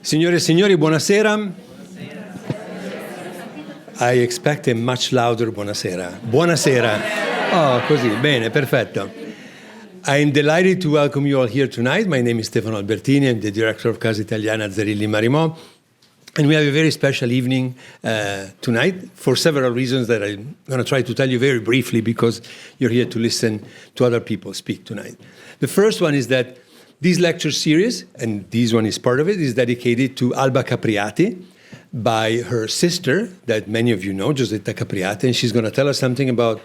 Signore e signori, buonasera. I expect a much louder buonasera. Buonasera. Oh, così, bene, perfetto. I'm delighted to welcome you all here tonight. My name is Stefano Albertini. I'm the director of Casa Italiana at zerilli-marimò. And we have a very special evening tonight for several reasons that I'm going to try to tell you very briefly because you're here to listen to other people speak tonight. The first one is that this lecture series, and this one is part of it, is dedicated to Alba Capriati by her sister, that many of you know, Giusetta Capriati, and she's going to tell us something about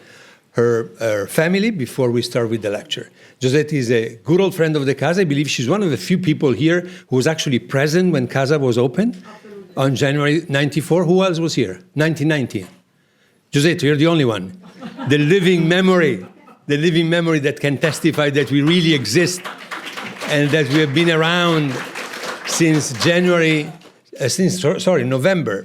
her family before we start with the lecture. Giusetta is a good old friend of the Casa. I believe she's one of the few people here who was actually present when Casa was opened on January 94. Who else was here? 1990. Giusetta, you're the only one. The living memory that can testify that we really exist and that we have been around since November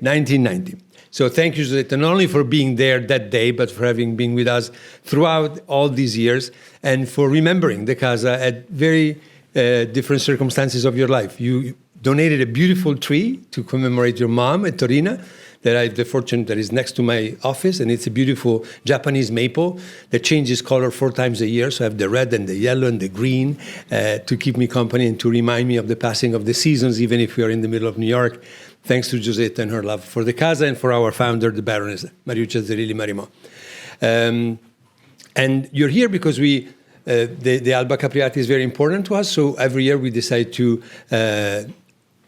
1990. So thank you, Giusetta, not only for being there that day, but for having been with us throughout all these years and for remembering the Casa at very different circumstances of your life. You donated a beautiful tree to commemorate your mom at Torino that I have the fortune that is next to my office, and it's a beautiful Japanese maple that changes color 4 times a year. So I have the red and the yellow and the green to keep me company and to remind me of the passing of the seasons, even if we are in the middle of New York, thanks to Giusetta and her love for the Casa and for our founder, the Baroness Mariuccia Zerilli-marimò. And you're here because the Alba Capriati is very important to us, so every year we decide to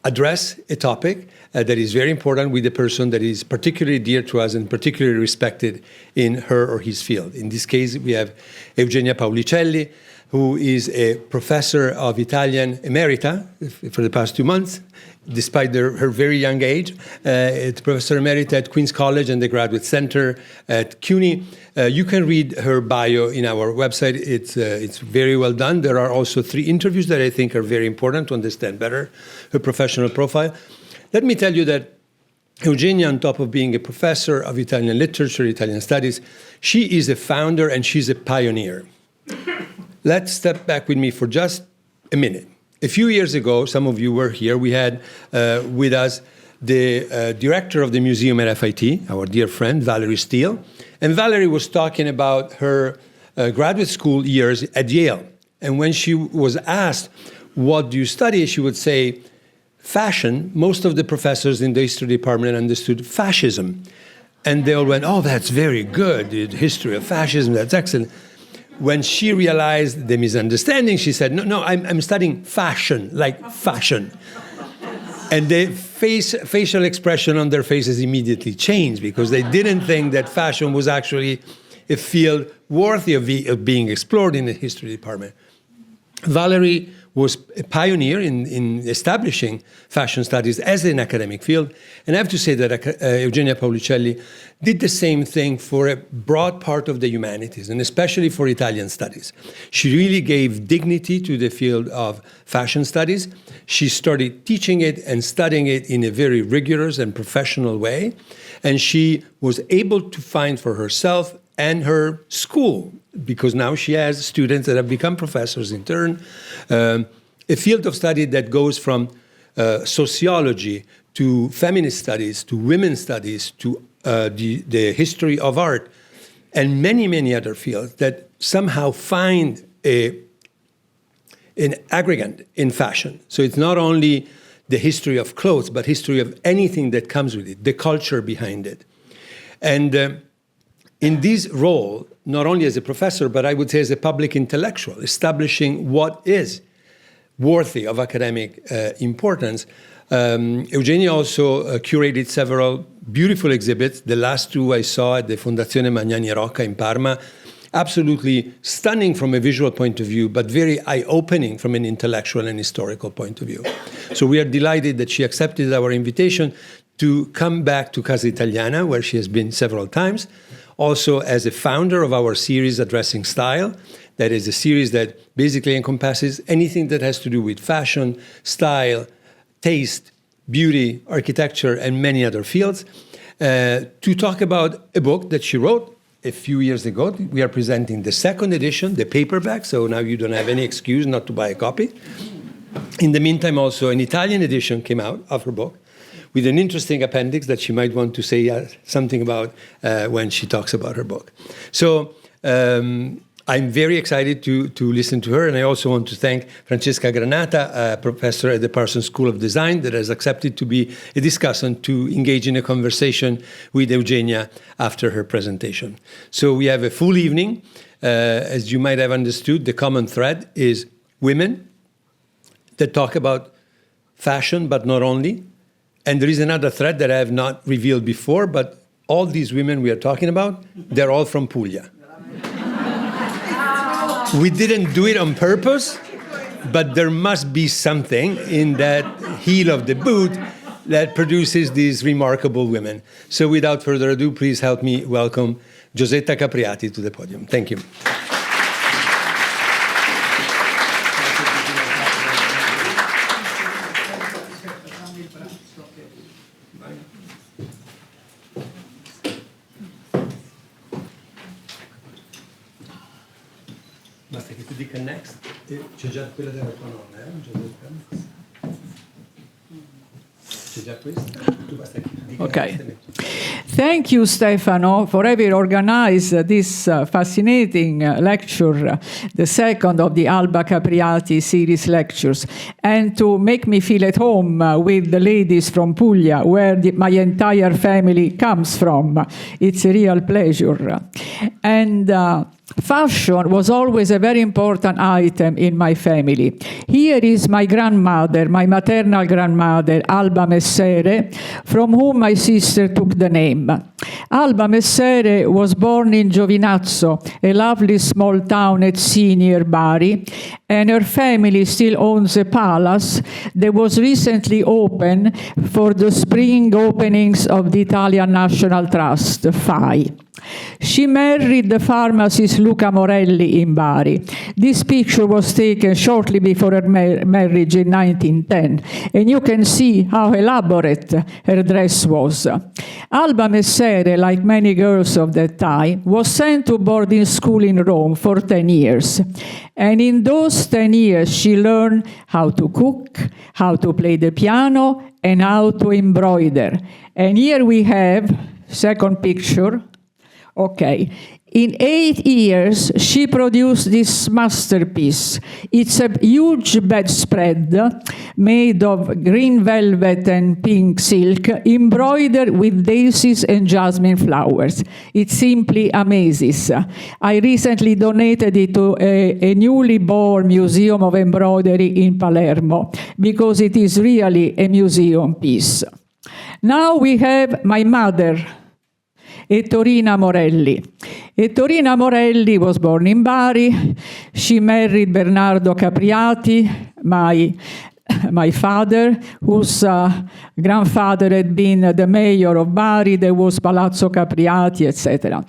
address a topic that is very important with a person that is particularly dear to us and particularly respected in her or his field. In this case, we have Eugenia Paulicelli, who is a professor of Italian emerita for the past 2 months, despite her very young age. It's professor emerita at Queen's College and the Graduate Center at CUNY. You can read her bio in our website. It's very well done. There are also 3 interviews that I think are very important to understand better her professional profile. Let me tell you that Eugenia, on top of being a professor of Italian literature, Italian studies, she is a founder and she's a pioneer. Let's step back with me for just a minute. A few years ago, some of you were here, we had with us the director of the museum at FIT, our dear friend, Valerie Steele. And Valerie was talking about her graduate school years at Yale. And when she was asked, what do you study? She would say, fashion. Most of the professors in the history department understood fascism. And they all went, oh, that's very good, the history of fascism, that's excellent. When she realized the misunderstanding, she said, no, I'm studying fashion, like fashion. And the facial expression on their faces immediately changed because they didn't think that fashion was actually a field worthy of being explored in the history department. Valerie was a pioneer in establishing fashion studies as an academic field. And I have to say that Eugenia Paulicelli did the same thing for a broad part of the humanities, and especially for Italian studies. She really gave dignity to the field of fashion studies. She started teaching it and studying it in a very rigorous and professional way. And she was able to find for herself and her school, because now she has students that have become professors in turn, a field of study that goes from sociology to feminist studies, to women's studies, to the history of art, and many, many other fields that somehow find an aggregate in fashion. So it's not only the history of clothes, but history of anything that comes with it, the culture behind it. And in this role, not only as a professor, but I would say as a public intellectual, establishing what is worthy of academic importance, Eugenia also curated several beautiful exhibits. The last 2 I saw at the Fondazione Magnani Rocca in Parma, absolutely stunning from a visual point of view, but very eye-opening from an intellectual and historical point of view. So we are delighted that she accepted our invitation to come back to Casa Italiana, where she has been several times, also as a founder of our series Addressing Style. That is a series that basically encompasses anything that has to do with fashion, style, taste, beauty, architecture, and many other fields, to talk about a book that she wrote a few years ago. We are presenting the 2nd edition, the paperback, so now you don't have any excuse not to buy a copy. In the meantime, also an Italian edition came out of her book with an interesting appendix that she might want to say something about when she talks about her book. So I'm very excited to listen to her, and I also want to thank Francesca Granata, a professor at the Parsons School of Design, that has accepted to be a discussant to engage in a conversation with Eugenia after her presentation. So we have a full evening. As you might have understood, the common thread is women that talk about fashion, but not only. And there is another thread that I have not revealed before, but all these women we are talking about, they're all from Puglia. We didn't do it on purpose, but there must be something in that heel of the boot that produces these remarkable women. So without further ado, please help me welcome Giusetta Capriati to the podium. Thank you. Basta che tu dica next, c'è già quella della tua nonna, Giuseppa? C'è già questa? Tu basta che dica okay. Thank you, Stefano, for having organized this fascinating lecture, the second of the Alba Capriati series lectures, and to make me feel at home with the ladies from Puglia, where my entire family comes from. It's a real pleasure. And fashion was always a very important item in my family. Here is my grandmother, my maternal grandmother, Alba Messere, from whom my sister took the name. Alba Messere was born in Giovinazzo, a lovely small town at sea near Bari, and her family still owns a palace that was recently opened for the spring openings of the Italian National Trust, FAI. She married the pharmacist Luca Morelli in Bari. This picture was taken shortly before her marriage in 1910, and you can see how elaborate her dress was. Alba Messere, like many girls of that time, was sent to boarding school in Rome for 10 years. And in those 10 years, she learned how to cook, how to play the piano, and how to embroider. And here we have, second picture. Okay. In 8 years, she produced this masterpiece. It's a huge bedspread made of green velvet and pink silk, embroidered with daisies and jasmine flowers. It simply amazes. I recently donated it to a newly born museum of embroidery in Palermo, because it is really a museum piece. Now we have my mother, Torina Morelli. Torina Morelli was born in Bari. She married Bernardo Capriati, my father, whose grandfather had been the mayor of Bari. There was Palazzo Capriati, etc.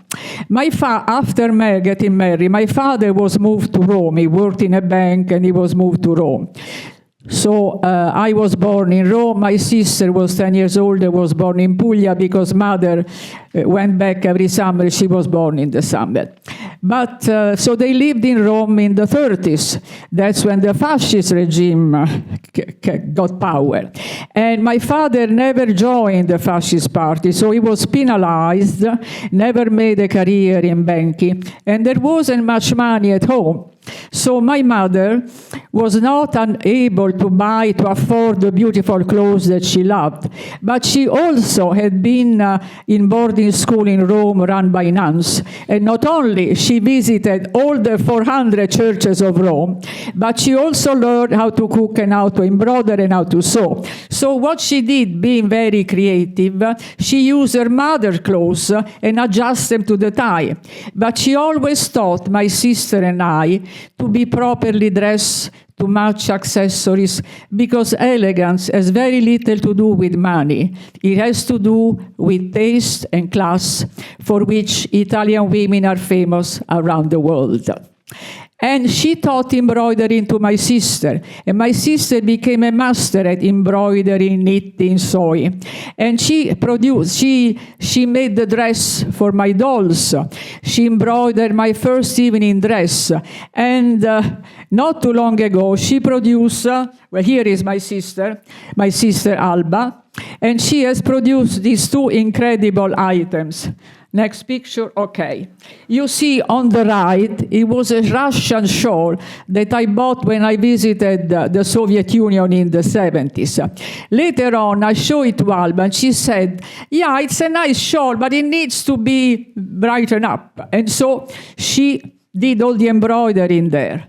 After getting married, my father was moved to Rome. He worked in a bank and he was moved to Rome. So I was born in Rome. My sister was 10 years old and was born in Puglia, because mother went back every summer. She was born in the summer. But so they lived in Rome in the 30s. That's when the fascist regime got power. And my father never joined the fascist party, so he was penalized, never made a career in banking, and there wasn't much money at home. So my mother was not unable to afford the beautiful clothes that she loved. But she also had been in boarding school in Rome run by nuns. And not only she visited all the 400 churches of Rome, but she also learned how to cook and how to embroider and how to sew. So what she did, being very creative, she used her mother's clothes and adjusted them to the time. But she always taught my sister and I to be properly dressed, to match accessories, because elegance has very little to do with money. It has to do with taste and class, for which Italian women are famous around the world. And she taught embroidery to my sister. And my sister became a master at embroidery, knitting, sewing. And she made the dress for my dolls. She embroidered my first evening dress. And not too long ago, she produced, well, here is my sister Alba. And she has produced these two incredible items. Next picture, okay. You see on the right, it was a Russian shawl that I bought when I visited the Soviet Union in the 70s. Later on, I showed it to Alba, and she said, yeah, it's a nice shawl, but it needs to be brightened up. And so she did all the embroidery in there.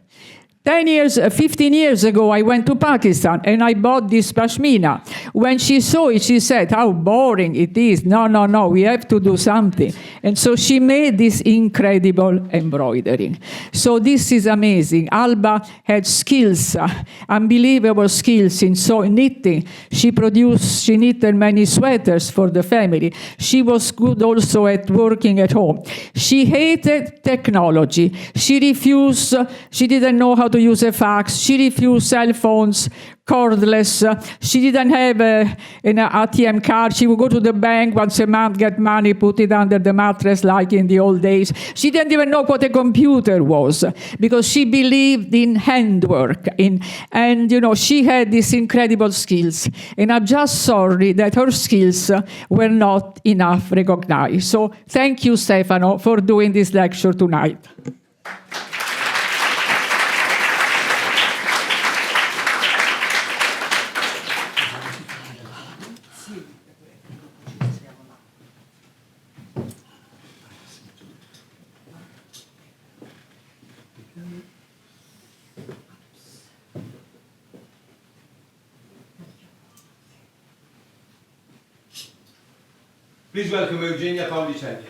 15 years ago, I went to Pakistan and I bought this pashmina. When she saw it, she said, how boring it is. No, we have to do something. And so she made this incredible embroidery. So this is amazing. Alba had skills, unbelievable skills in knitting. She knitted many sweaters for the family. She was good also at working at home. She hated technology. She didn't know how to use a fax. She refused cell phones, cordless. She didn't have an ATM card. She would go to the bank once a month, get money, put it under the mattress like in the old days. She didn't even know what a computer was because she believed in handwork. And she had these incredible skills. And I'm just sorry that her skills were not enough recognized. So thank you, Stefano, for doing this lecture tonight. Please welcome Eugenia Paulicelli.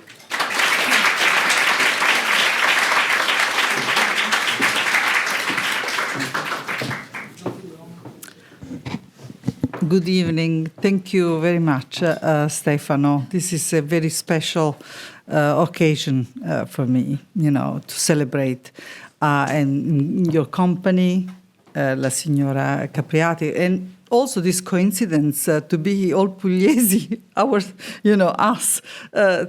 Good evening. Thank you very much, Stefano. This is a very special occasion for me, to celebrate. And in your company, la signora Capriati, and also this coincidence to be all Pugliesi, us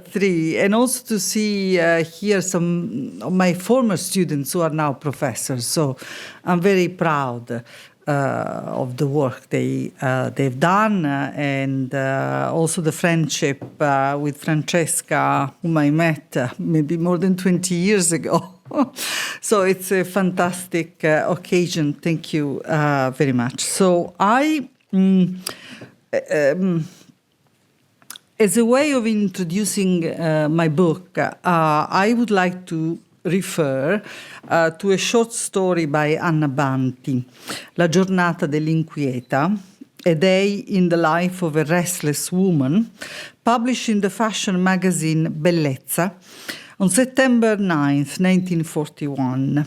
three, and also to see here some of my former students who are now professors. So I'm very proud of the work they've done, and also the friendship with Francesca, whom I met maybe more than 20 years ago. So it's a fantastic occasion. Thank you very much. So as a way of introducing my book, I would like to refer to a short story by Anna Banti, La giornata dell'inquieta, a day in the life of a restless woman, published in the fashion magazine Bellezza on September 9th, 1941.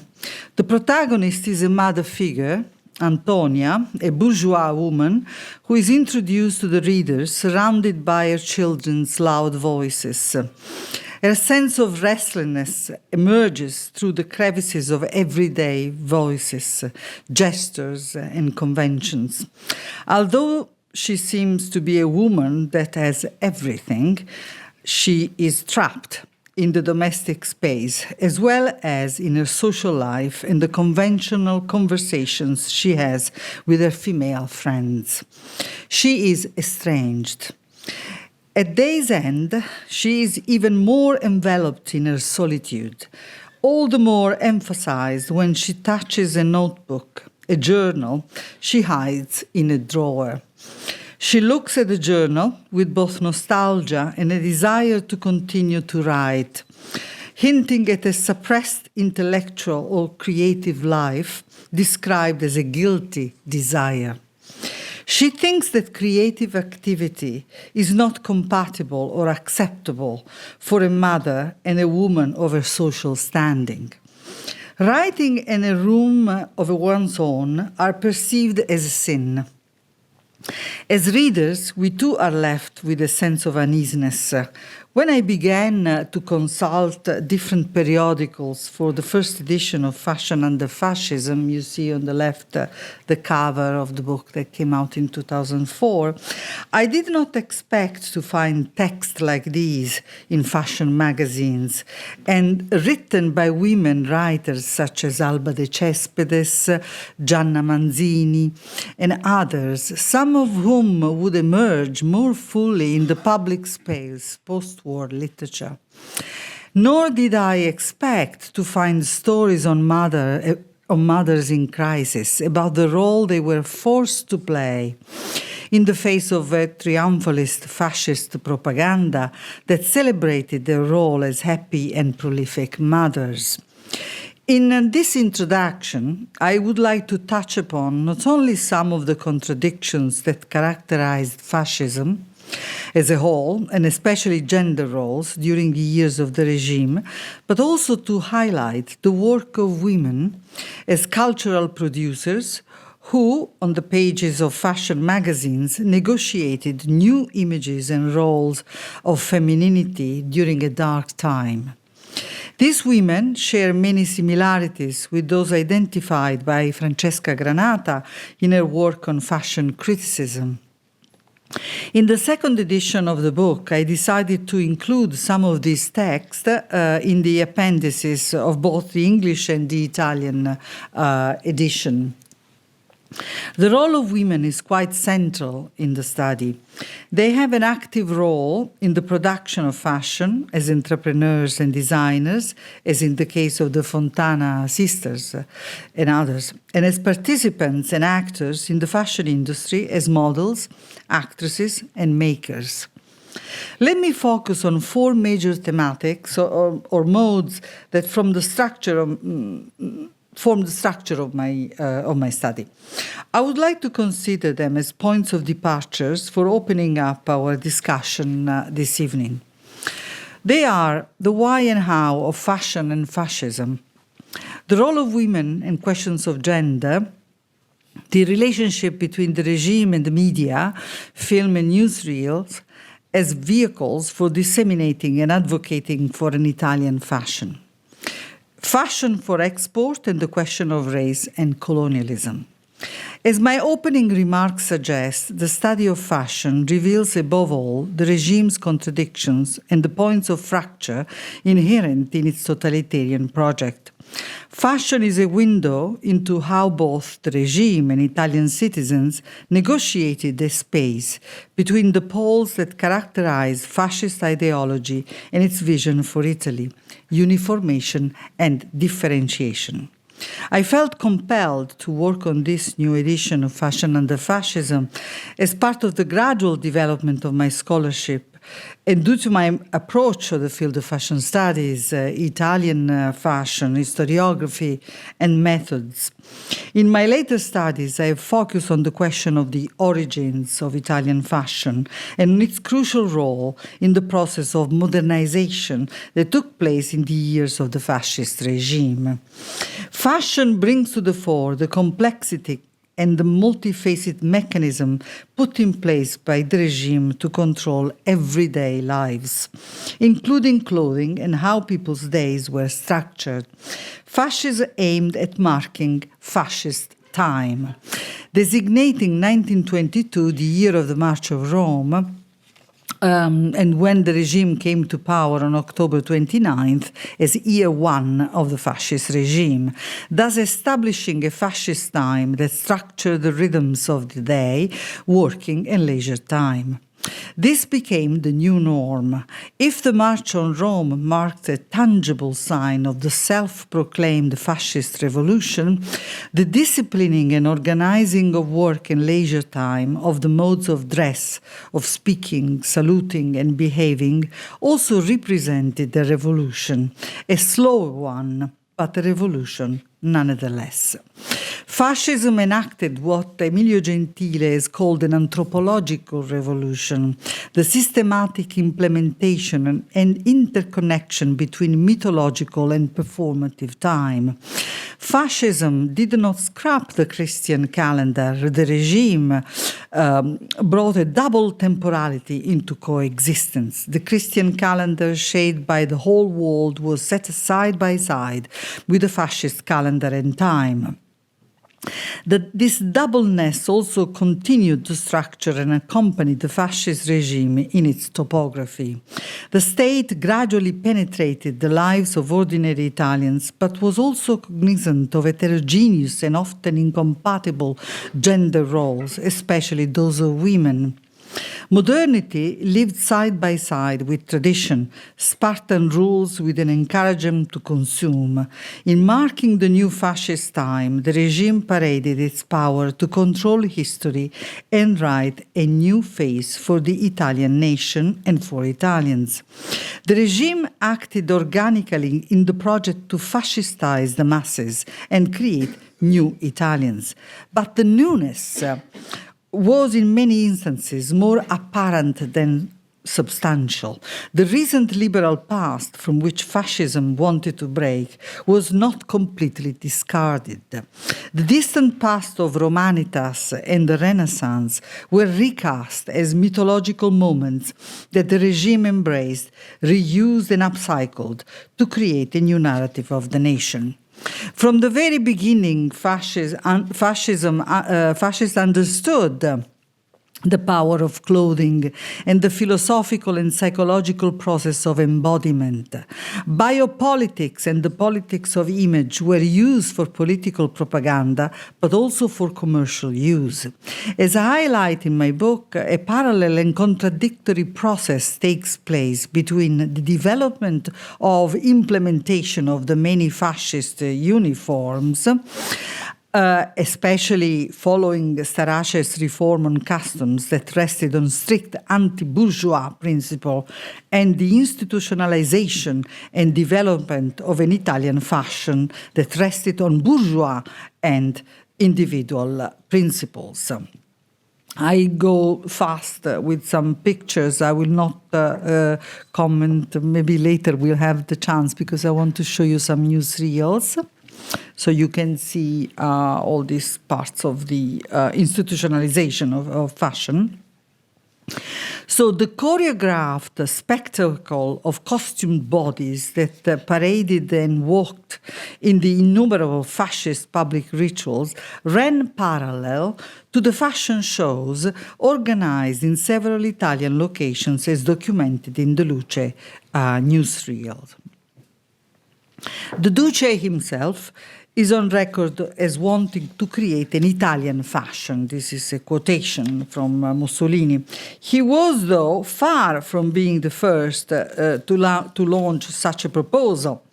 The protagonist is a mother figure, Antonia, a bourgeois woman who is introduced to the readers surrounded by her children's loud voices. Her sense of restlessness emerges through the crevices of everyday voices, gestures, and conventions. Although she seems to be a woman that has everything, she is trapped in the domestic space, as well as in her social life and the conventional conversations she has with her female friends. She is estranged. At day's end, she is even more enveloped in her solitude, all the more emphasized when she touches a notebook, a journal she hides in a drawer. She looks at the journal with both nostalgia and a desire to continue to write, hinting at a suppressed intellectual or creative life described as a guilty desire. She thinks that creative activity is not compatible or acceptable for a mother and a woman of her social standing. Writing in a room of one's own are perceived as a sin. As readers, we too are left with a sense of uneasiness When I began to consult different periodicals for the first edition of Fashion Under Fascism, you see on the left the cover of the book that came out in 2004, I did not expect to find text like these in fashion magazines, and written by women writers such as Alba de Cespedes, Gianna Manzini, and others, some of whom would emerge more fully in the public space post-war literature. Nor did I expect to find stories on mothers in crisis, about the role they were forced to play in the face of a triumphalist fascist propaganda that celebrated their role as happy and prolific mothers. In this introduction, I would like to touch upon not only some of the contradictions that characterized fascism as a whole, and especially gender roles during the years of the regime, but also to highlight the work of women as cultural producers who, on the pages of fashion magazines, negotiated new images and roles of femininity during a dark time. These women share many similarities with those identified by Francesca Granata in her work on fashion criticism. In the second edition of the book, I decided to include some of these texts in the appendices of both the English and the Italian edition. The role of women is quite central in the study. They have an active role in the production of fashion as entrepreneurs and designers, as in the case of the Fontana sisters and others, and as participants and actors in the fashion industry as models, actresses, and makers. Let me focus on four major thematics or modes that form the structure of my study. I would like to consider them as points of departures for opening up our discussion this evening. They are the why and how of fashion and fascism, the role of women in questions of gender, the relationship between the regime and the media, film and newsreels, as vehicles for disseminating and advocating for an Italian fashion. Fashion for export and the question of race and colonialism. As my opening remarks suggest, the study of fashion reveals above all the regime's contradictions and the points of fracture inherent in its totalitarian project. Fashion is a window into how both the regime and Italian citizens negotiated the space between the poles that characterize fascist ideology and its vision for Italy, uniformation and differentiation. I felt compelled to work on this new edition of Fashion Under Fascism as part of the gradual development of my scholarship, and due to my approach to the field of fashion studies, Italian fashion, historiography, and methods. In my later studies, I have focused on the question of the origins of Italian fashion and its crucial role in the process of modernization that took place in the years of the fascist regime. Fashion brings to the fore the complexity and the multifaceted mechanism put in place by the regime to control everyday lives, including clothing and how people's days were structured. Fascism aimed at marking fascist time, designating 1922 the year of the March of Rome, and when the regime came to power on October 29th as year one of the fascist regime, thus establishing a fascist time that structured the rhythms of the day, working and leisure time. This became the new norm. If the March on Rome marked a tangible sign of the self-proclaimed fascist revolution, the disciplining and organizing of work and leisure time, of the modes of dress, of speaking, saluting, and behaving, also represented the revolution, a slow one, but a revolution nonetheless. Fascism enacted what Emilio Gentile has called an anthropological revolution, the systematic implementation and interconnection between mythological and performative time. Fascism did not scrap the Christian calendar. The regime brought a double temporality into coexistence. The Christian calendar shaped by the whole world was set side by side with the fascist calendar and time. This doubleness also continued to structure and accompany the fascist regime in its topography. The state gradually penetrated the lives of ordinary Italians, but was also cognizant of heterogeneous and often incompatible gender roles, especially those of women. Modernity lived side by side with tradition, Spartan rules with an encouragement to consume. In marking the new fascist time, the regime paraded its power to control history and write a new phase for the Italian nation and for Italians. The regime acted organically in the project to fascistize the masses and create new Italians. But the newness was in many instances more apparent than substantial. The recent liberal past from which fascism wanted to break was not completely discarded. The distant past of Romanitas and the Renaissance were recast as mythological moments that the regime embraced, reused and upcycled to create a new narrative of the nation. From the very beginning, fascists understood the power of clothing and the philosophical and psychological process of embodiment. Biopolitics and the politics of image were used for political propaganda, but also for commercial use. As I highlight in my book, a parallel and contradictory process takes place between the development of implementation of the many fascist uniforms, especially following Starace's reform on customs that rested on strict anti-bourgeois principle, and the institutionalization and development of an Italian fashion that rested on bourgeois and individual principles. I go fast with some pictures. I will not comment. Maybe later we'll have the chance because I want to show you some newsreels. So you can see all these parts of the institutionalization of fashion. So the choreographed spectacle of costumed bodies that paraded and walked in the innumerable fascist public rituals ran parallel to the fashion shows organized in several Italian locations as documented in the Luce newsreel. The Duce himself is on record as wanting to create an Italian fashion. This is a quotation from Mussolini. He was, though, far from being the first to launch such a proposal.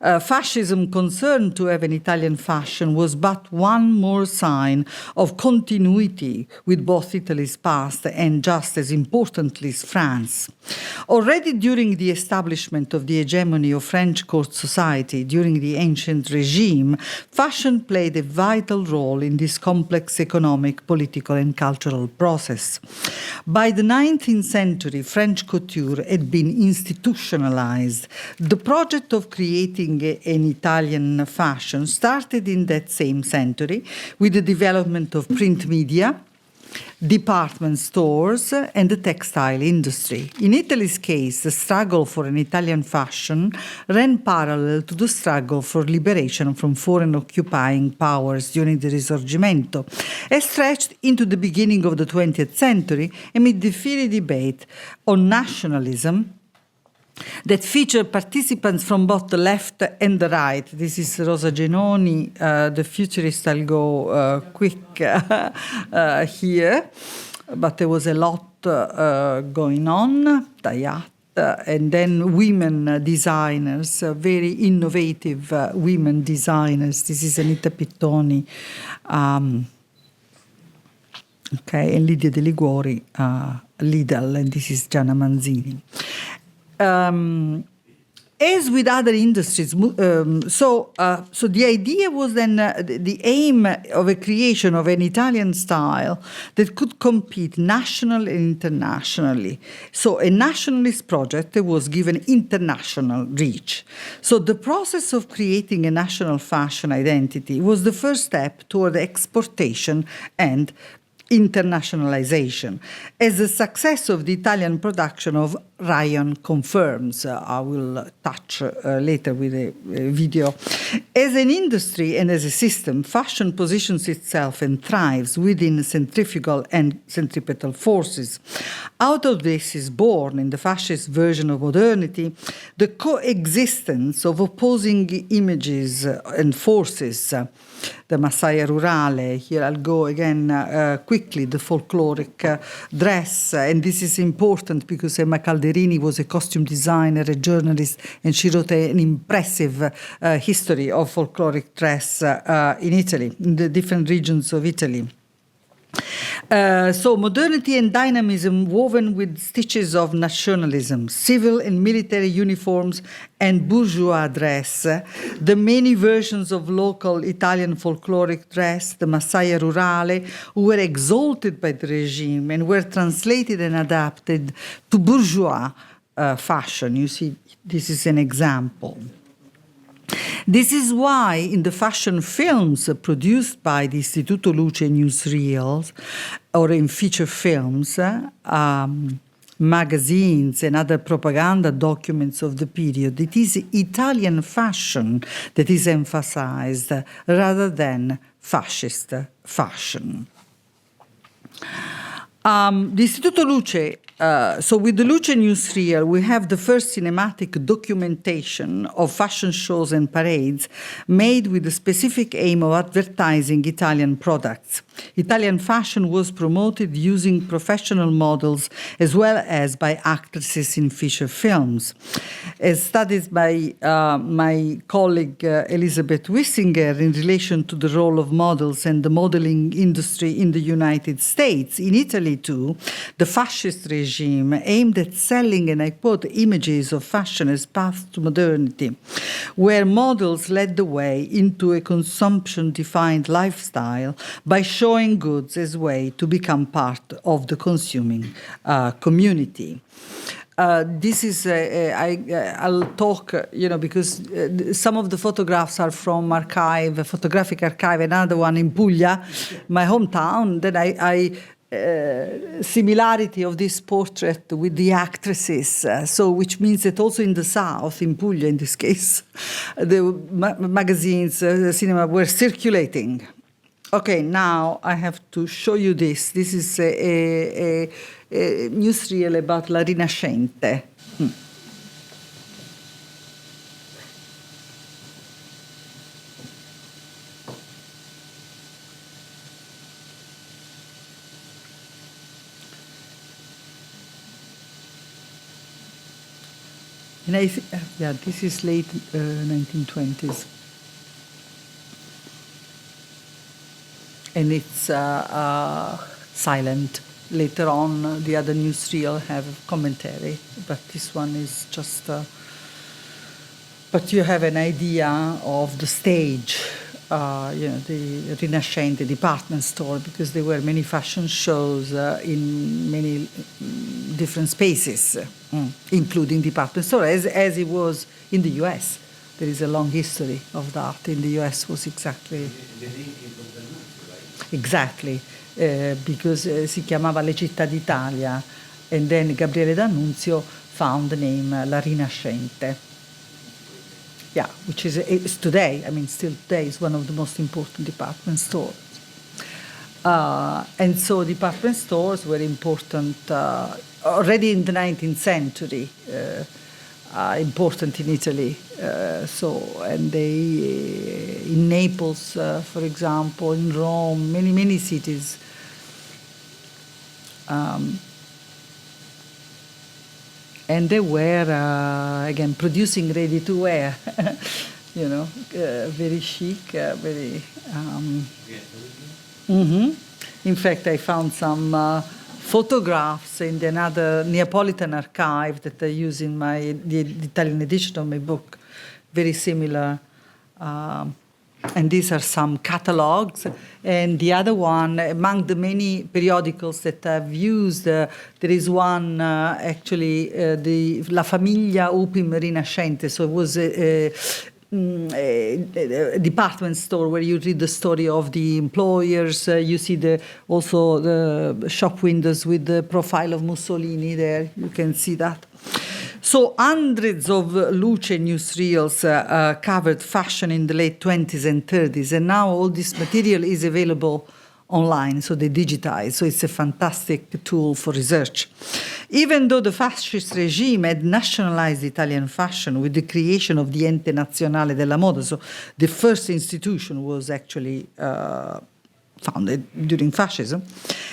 Fascism concerned to have an Italian fashion was but one more sign of continuity with both Italy's past and, just as importantly, France. Already during the establishment of the hegemony of French court society during the ancient regime, fashion played a vital role in this complex economic, political, and cultural process. By the 19th century, French couture had been institutionalized. The project of creating an Italian fashion started in that same century with the development of print media, department stores, and the textile industry. In Italy's case, the struggle for an Italian fashion ran parallel to the struggle for liberation from foreign occupying powers during the Risorgimento, and stretched into the beginning of the 20th century amid the fiery debate on nationalism that featured participants from both the left and the right. This is Rosa Genoni, the futurist. I'll go quick here, but there was a lot going on. Dayat, and then women designers, very innovative women designers. This is Anita Pittoni, and Lidia De Liguori, Lidl, and this is Gianna Manzini. As with other industries, so the idea was then the aim of a creation of an Italian style that could compete nationally and internationally. So a nationalist project that was given international reach. So the process of creating a national fashion identity was the first step toward exportation and internationalization. As the success of the Italian production of rayon confirms, I will touch later with a video. As an industry and as a system, fashion positions itself and thrives within centrifugal and centripetal forces. Out of this is born, in the fascist version of modernity, the coexistence of opposing images and forces. The Massaia Rurale, here I'll go again quickly, the folkloric dress, and this is important because Emma Calderini was a costume designer, a journalist, and she wrote an impressive history of folkloric dress in Italy, in the different regions of Italy. So modernity and dynamism woven with stitches of nationalism, civil and military uniforms and bourgeois dress, the many versions of local Italian folkloric dress, the Massaia Rurale, who were exalted by the regime and were translated and adapted to bourgeois fashion. You see, this is an example. This is why in the fashion films produced by the Istituto Luce newsreels or in feature films, magazines and other propaganda documents of the period, it is Italian fashion that is emphasized rather than fascist fashion. The Istituto Luce, so with the Luce newsreel, we have the first cinematic documentation of fashion shows and parades made with the specific aim of advertising Italian products. Italian fashion was promoted using professional models as well as by actresses in feature films. As studied by my colleague Elizabeth Wissinger in relation to the role of models and the modeling industry in the United States, in Italy too, the fascist regime aimed at selling, and I quote, images of fashion as path to modernity, where models led the way into a consumption-defined lifestyle by showing goods as a way to become part of the consuming community. This is, I'll talk, because some of the photographs are from archive, photographic archive, another one in Puglia, my hometown, that similarity of this portrait with the actresses, so which means that also in the south, in Puglia in this case, the magazines, cinema were circulating. Okay, now I have to show you this. This is a newsreel about La Rinascente. And yeah, this is late 1920s. And it's silent. Later on, the other newsreel have commentary, but this one is just. But you have an idea of the stage, the Rinascente department store, because there were many fashion shows in many different spaces, including department store, as it was in the U.S. There is a long history of that. In the U.S. was exactly. Exactly, because si chiamava Le Città d'Italia, and then Gabriele D'Annunzio found the name La Rinascente. Yeah, which is today, still today is one of the most important department stores. And so department stores were important already in the 19th century, important in Italy. And they, in Naples, for example, in Rome, many cities. And they were, again, producing ready-to-wear, very chic, very... In fact, I found some photographs in another Neapolitan archive that I use in the Italian edition of my book, very similar. And these are some catalogs. And the other one, among the many periodicals that I've used, there is one, actually, the La Famiglia Upim Rinascente. So it was a department store where you read the story of the employers. You see also the shop windows with the profile of Mussolini there. You can see that. So hundreds of Luce newsreels covered fashion in the late 20s and 30s, and now all this material is available online, so they digitize. So it's a fantastic tool for research. Even though the fascist regime had nationalized Italian fashion with the creation of the Ente Nazionale della Moda, so the first institution was actually founded during fascism,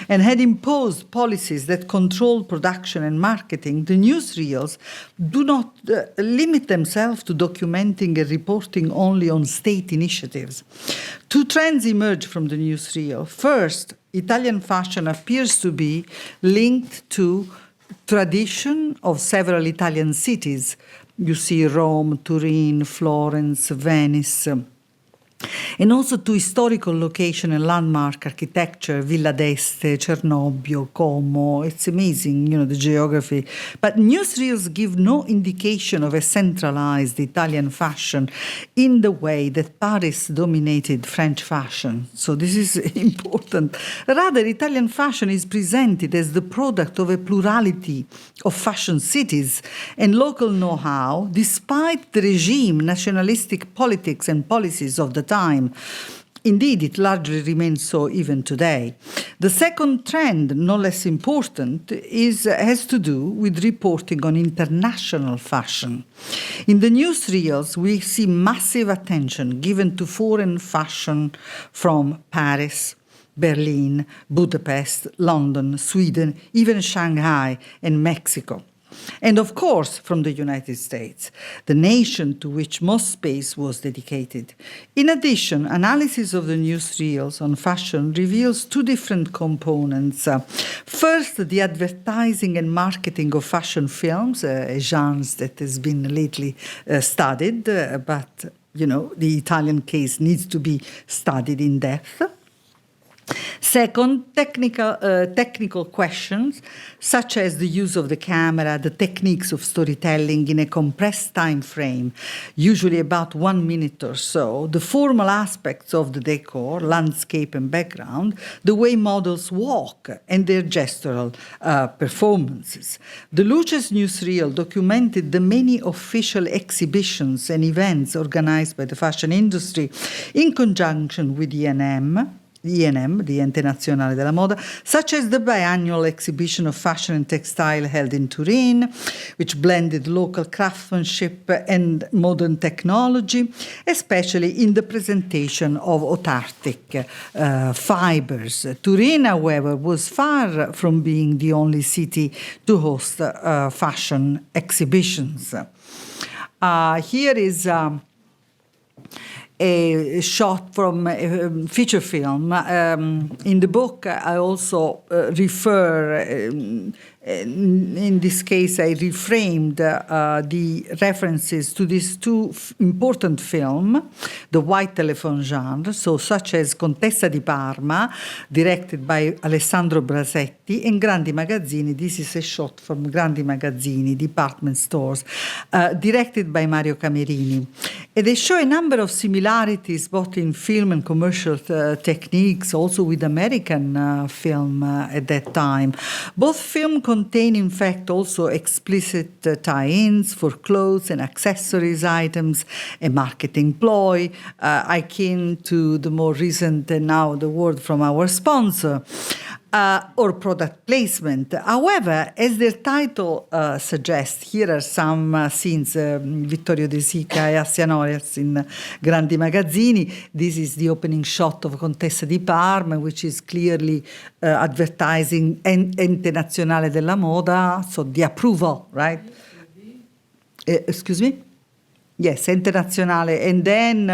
and had imposed policies that controlled production and marketing, the newsreels do not limit themselves to documenting and reporting only on state initiatives. Two trends emerge from the newsreel. First, Italian fashion appears to be linked to tradition of several Italian cities. You see Rome, Turin, Florence, Venice, and also to historical location and landmark architecture, Villa d'Este, Cernobbio, Como. It's amazing, the geography. But newsreels give no indication of a centralized Italian fashion in the way that Paris dominated French fashion. So this is important. Rather, Italian fashion is presented as the product of a plurality of fashion cities and local know-how, despite the regime, nationalistic politics and policies of the time. Indeed, it largely remains so even today. The second trend, no less important, has to do with reporting on international fashion. In the newsreels, we see massive attention given to foreign fashion from Paris, Berlin, Budapest, London, Sweden, even Shanghai and Mexico. And of course, from the United States, the nation to which most space was dedicated. In addition, analysis of the newsreels on fashion reveals two different components. First, the advertising and marketing of fashion films, a genre that has been lately studied, but the Italian case needs to be studied in depth. Second, technical questions, such as the use of the camera, the techniques of storytelling in a compressed time frame, usually about 1 minute or so, the formal aspects of the decor, landscape and background, the way models walk, and their gestural performances. The Luce's newsreel documented the many official exhibitions and events organized by the fashion industry in conjunction with ENM, the Ente Nazionale della Moda, such as the biannual exhibition of fashion and textile held in Turin, which blended local craftsmanship and modern technology, especially in the presentation of autarchic fibers. Turin, however, was far from being the only city to host fashion exhibitions. Here is a shot from a feature film. In the book, I also refer, in this case, I reframed the references to these two important films, the white telephone genre, so such as Contessa di Parma, directed by Alessandro Brasetti, and Grandi Magazzini. This is a shot from Grandi Magazzini, department stores, directed by Mario Camerini. And they show a number of similarities both in film and commercial techniques, also with American film at that time. Both films contain, in fact, also explicit tie-ins for clothes and accessories items, a marketing ploy, akin to the more recent, and now the word from our sponsor, or product placement. However, as their title suggests, here are some scenes, Vittorio De Sica e Assianorias in Grandi Magazzini. This is the opening shot of Contessa di Parma, which is clearly advertising Ente Nazionale della Moda, so the approval, right? Excuse me? Yes, Ente Nazionale. And then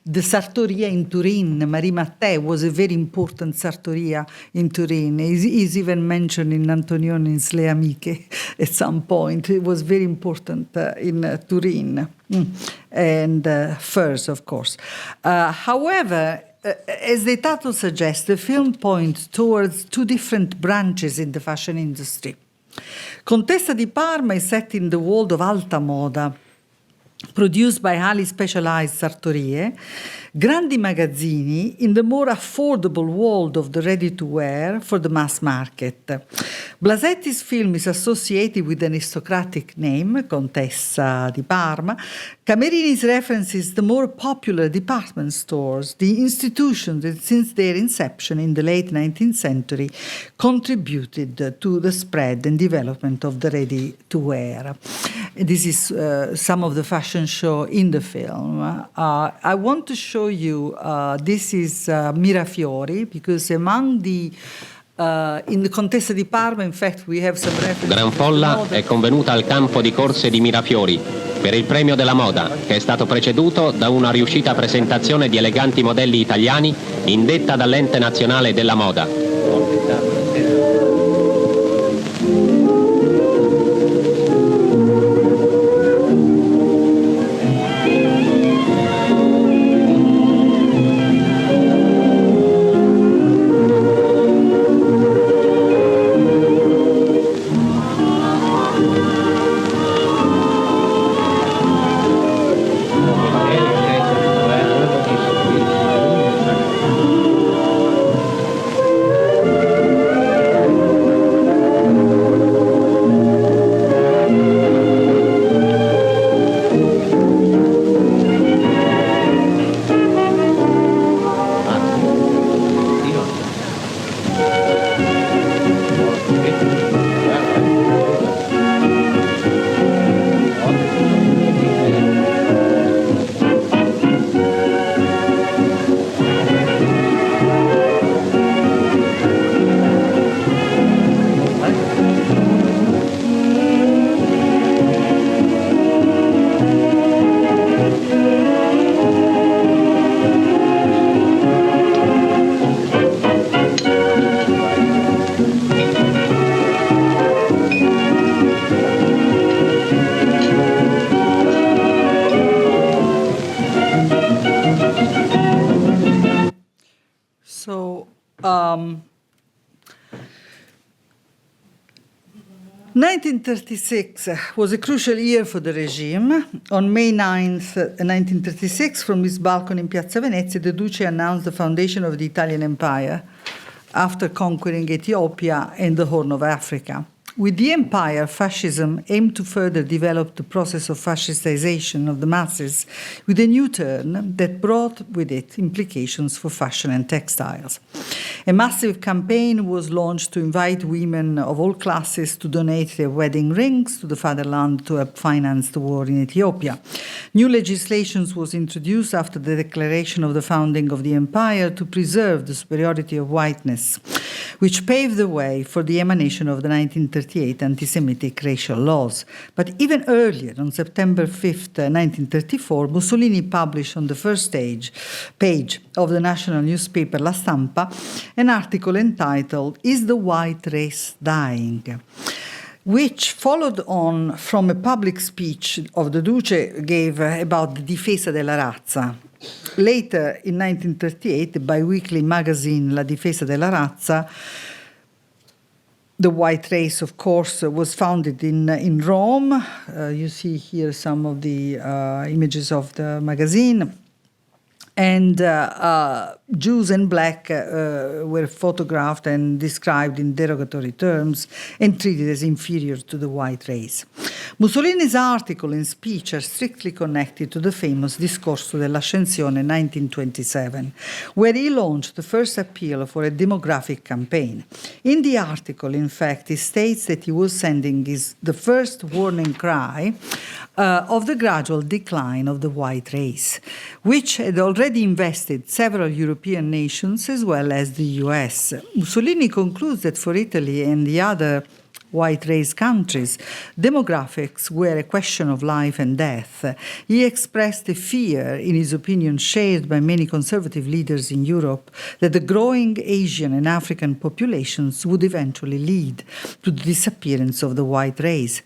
the sartoria in Turin, Marie Mattei was a very important sartoria in Turin. Is even mentioned in Antonioni's Le Amiche at some point. It was very important in Turin. And furs, of course. However, as the title suggests, the film points towards two different branches in the fashion industry. Contessa di Parma is set in the world of alta moda, produced by highly specialized sartorie, grandi magazzini in the more affordable world of the ready-to-wear for the mass market. Blasetti's film is associated with an aristocratic name, Contessa di Parma. Camerini's references the more popular department stores, the institutions that since their inception in the late 19th century contributed to the spread and development of the ready-to-wear. This is some of the fashion show in the film. I want to show you, this is Mirafiori, because among the in the Contessa di Parma, in fact, we have some references. Gran folla è convenuta al campo di corse di Mirafiori per il premio della moda, che è stato preceduto da una riuscita presentazione di eleganti modelli italiani indetta dall'Ente Nazionale della Moda. So, 1936 was a crucial year for the regime. On May 9th, 1936, from his balcony in Piazza Venezia, the Duce announced the foundation of the Italian Empire after conquering Ethiopia and the Horn of Africa. With the empire, fascism aimed to further develop the process of fascistization of the masses with a new turn that brought with it implications for fashion and textiles. A massive campaign was launched to invite women of all classes to donate their wedding rings to the fatherland to help finance the war in Ethiopia. New legislation was introduced after the declaration of the founding of the empire to preserve the superiority of whiteness, which paved the way for the emanation of the 1938 anti-Semitic racial laws. But even earlier, on September 5th, 1934, Mussolini published on the first page of the national newspaper La Stampa an article entitled "Is the White Race Dying?", which followed on from a public speech of the Duce gave about the Difesa della Razza. Later, in 1938, the biweekly magazine La Difesa della Razza, the white race, of course, was founded in Rome. You see here some of the images of the magazine. And Jews and black were photographed and described in derogatory terms and treated as inferior to the white race. Mussolini's article and speech are strictly connected to the famous Discorso dell'Ascensione 1927, where he launched the first appeal for a demographic campaign. In the article, in fact, he states that he was sending the first warning cry of the gradual decline of the white race, which had already invested several European nations as well as the US. Mussolini concludes that for Italy and the other white race countries, demographics were a question of life and death. He expressed a fear, in his opinion shared by many conservative leaders in Europe, that the growing Asian and African populations would eventually lead to the disappearance of the white race,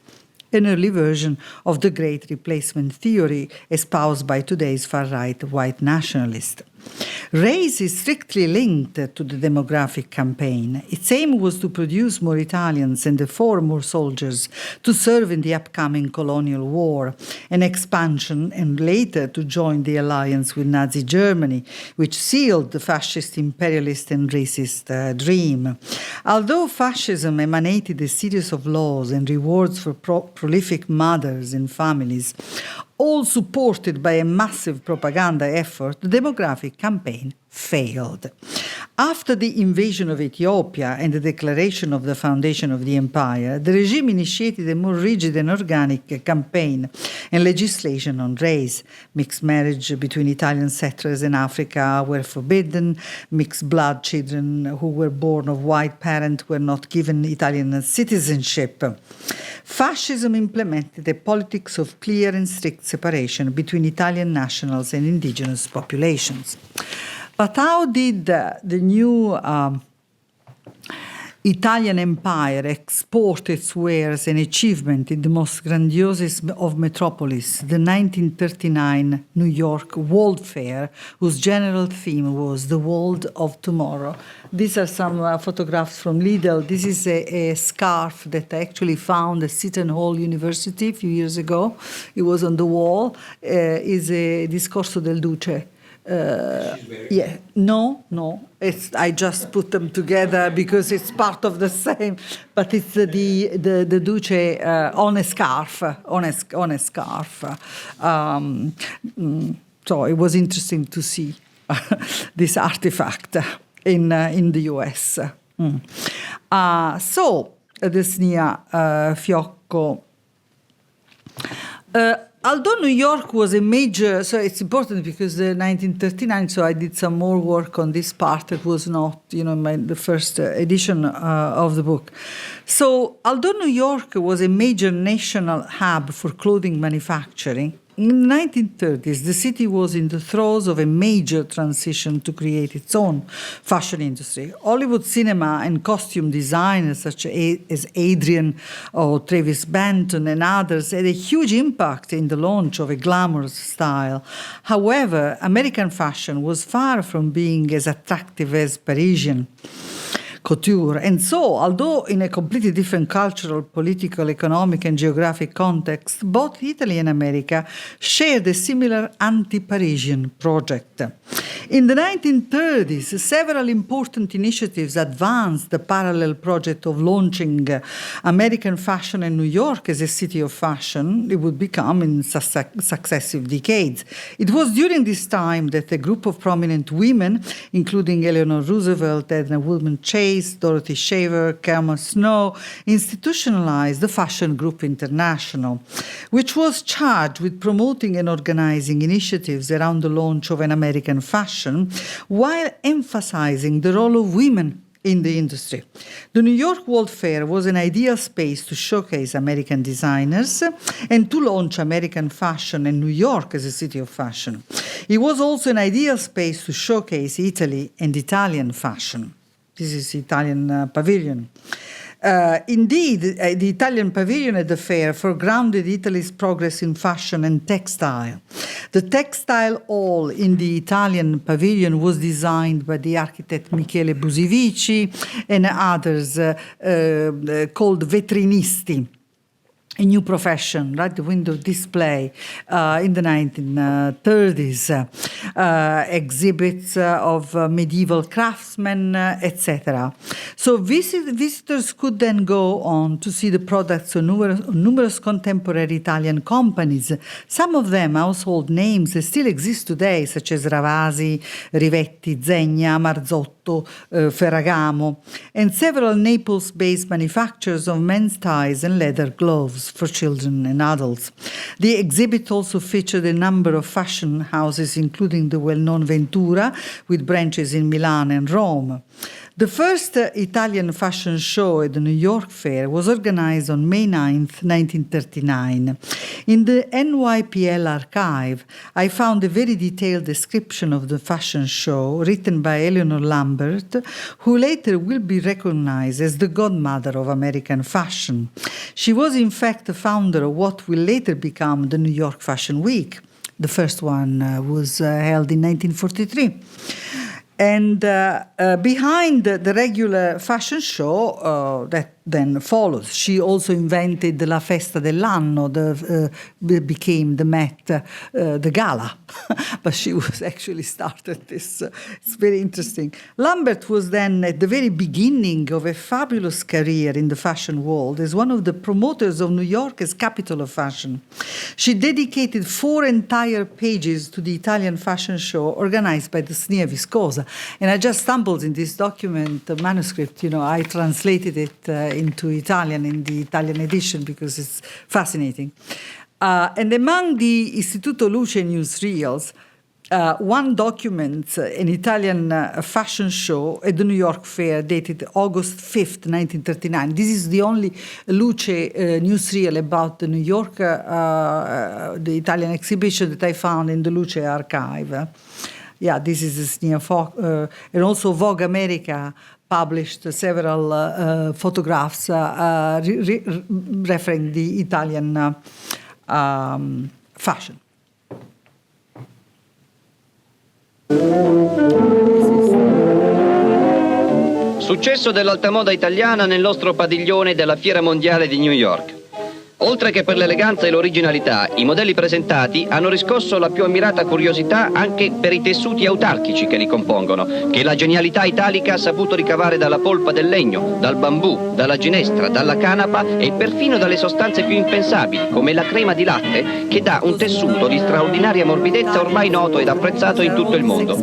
an early version of the Great Replacement theory espoused by today's far-right white nationalists. Race is strictly linked to the demographic campaign. Its aim was to produce more Italians and therefore more soldiers to serve in the upcoming colonial war, an expansion, and later to join the alliance with Nazi Germany, which sealed the fascist, imperialist, and racist dream. Although fascism emanated a series of laws and rewards for prolific mothers and families, all supported by a massive propaganda effort, the demographic campaign failed. After the invasion of Ethiopia and the declaration of the foundation of the empire, the regime initiated a more rigid and organic campaign and legislation on race. Mixed marriage between Italian settlers in Africa were forbidden. Mixed blood children who were born of white parents were not given Italian citizenship. Fascism implemented a politics of clear and strict separation between Italian nationals and indigenous populations. But how did the new Italian empire export its wares and achievement in the most grandiose of metropolis, the 1939 New York World Fair, whose general theme was the world of tomorrow? These are some photographs from Lidl. This is a scarf that I actually found at Seton Hall University a few years ago. It was on the wall. Is a Discorso del Duce. Yeah, no. I just put them together because it's part of the same. But it's the Duce on a scarf, So it was interesting to see this artifact in the US. So Desnia Fiocco. Although New York was a major, so it's important because the 1939, so I did some more work on this part that was not, the first edition of the book. So although New York was a major national hub for clothing manufacturing, in the 1930s, the city was in the throes of a major transition to create its own fashion industry. Hollywood cinema and costume designers such as Adrian or Travis Banton and others had a huge impact in the launch of a glamorous style. However, American fashion was far from being as attractive as Parisian couture. And so, although in a completely different cultural, political, economic, and geographic context, both Italy and America shared a similar anti-Parisian project. In the 1930s, several important initiatives advanced the parallel project of launching American fashion in New York as a city of fashion. It would become in successive decades. It was during this time that a group of prominent women, including Eleanor Roosevelt, Edna Woodman Chase, Dorothy Shaver, Kerma Snow, institutionalized the Fashion Group International, which was charged with promoting and organizing initiatives around the launch of an American fashion, while emphasizing the role of women in the industry. The New York World Fair was an ideal space to showcase American designers and to launch American fashion and New York as a city of fashion. It was also an ideal space to showcase Italy and Italian fashion. This is the Italian pavilion. Indeed, the Italian pavilion at the fair foregrounded Italy's progress in fashion and textile. The textile hall in the Italian pavilion was designed by the architect Michele Busivici and others called vetrinisti. A new profession, right? The window display in the 1930s, exhibits of medieval craftsmen, etc. So visitors could then go on to see the products of numerous contemporary Italian companies, some of them household names that still exist today, such as Ravasi, Rivetti, Zegna, Marzotto, Ferragamo, and several Naples-based manufacturers of men's ties and leather gloves for children and adults. The exhibit also featured a number of fashion houses, including the well-known Ventura, with branches in Milan and Rome. The first Italian fashion show at the New York Fair was organized on May 9, 1939. In the NYPL archive, I found a very detailed description of the fashion show written by Eleanor Lambert, who later will be recognized as the godmother of American fashion. She was, in fact, the founder of what will later become the New York Fashion Week. The first one was held in 1943. And behind the regular fashion show that then follows, she also invented la festa dell'anno, became the Met, the gala. But she was actually started this. It's very interesting. Lambert was then at the very beginning of a fabulous career in the fashion world as one of the promoters of New York as capital of fashion. She dedicated 4 entire pages to the Italian fashion show organized by the Snia Viscosa. And I just stumbled in this document, the manuscript, I translated it into Italian in the Italian edition because it's fascinating. And among the Istituto Luce newsreels, one documents an Italian fashion show at the New York Fair dated August 5th, 1939. This is the only Luce newsreel about the New York, the Italian exhibition that I found in the Luce archive. Yeah, this is Snia and also Vogue America published several photographs referring the Italian fashion. Successo dell'alta moda italiana nel nostro padiglione della Fiera Mondiale di New York. Oltre che per l'eleganza e l'originalità, i modelli presentati hanno riscosso la più ammirata curiosità anche per i tessuti autarchici che li compongono, che la genialità italica ha saputo ricavare dalla polpa del legno, dal bambù, dalla ginestra, dalla canapa e perfino dalle sostanze più impensabili, come la crema di latte, che dà un tessuto di straordinaria morbidezza ormai noto ed apprezzato in tutto il mondo.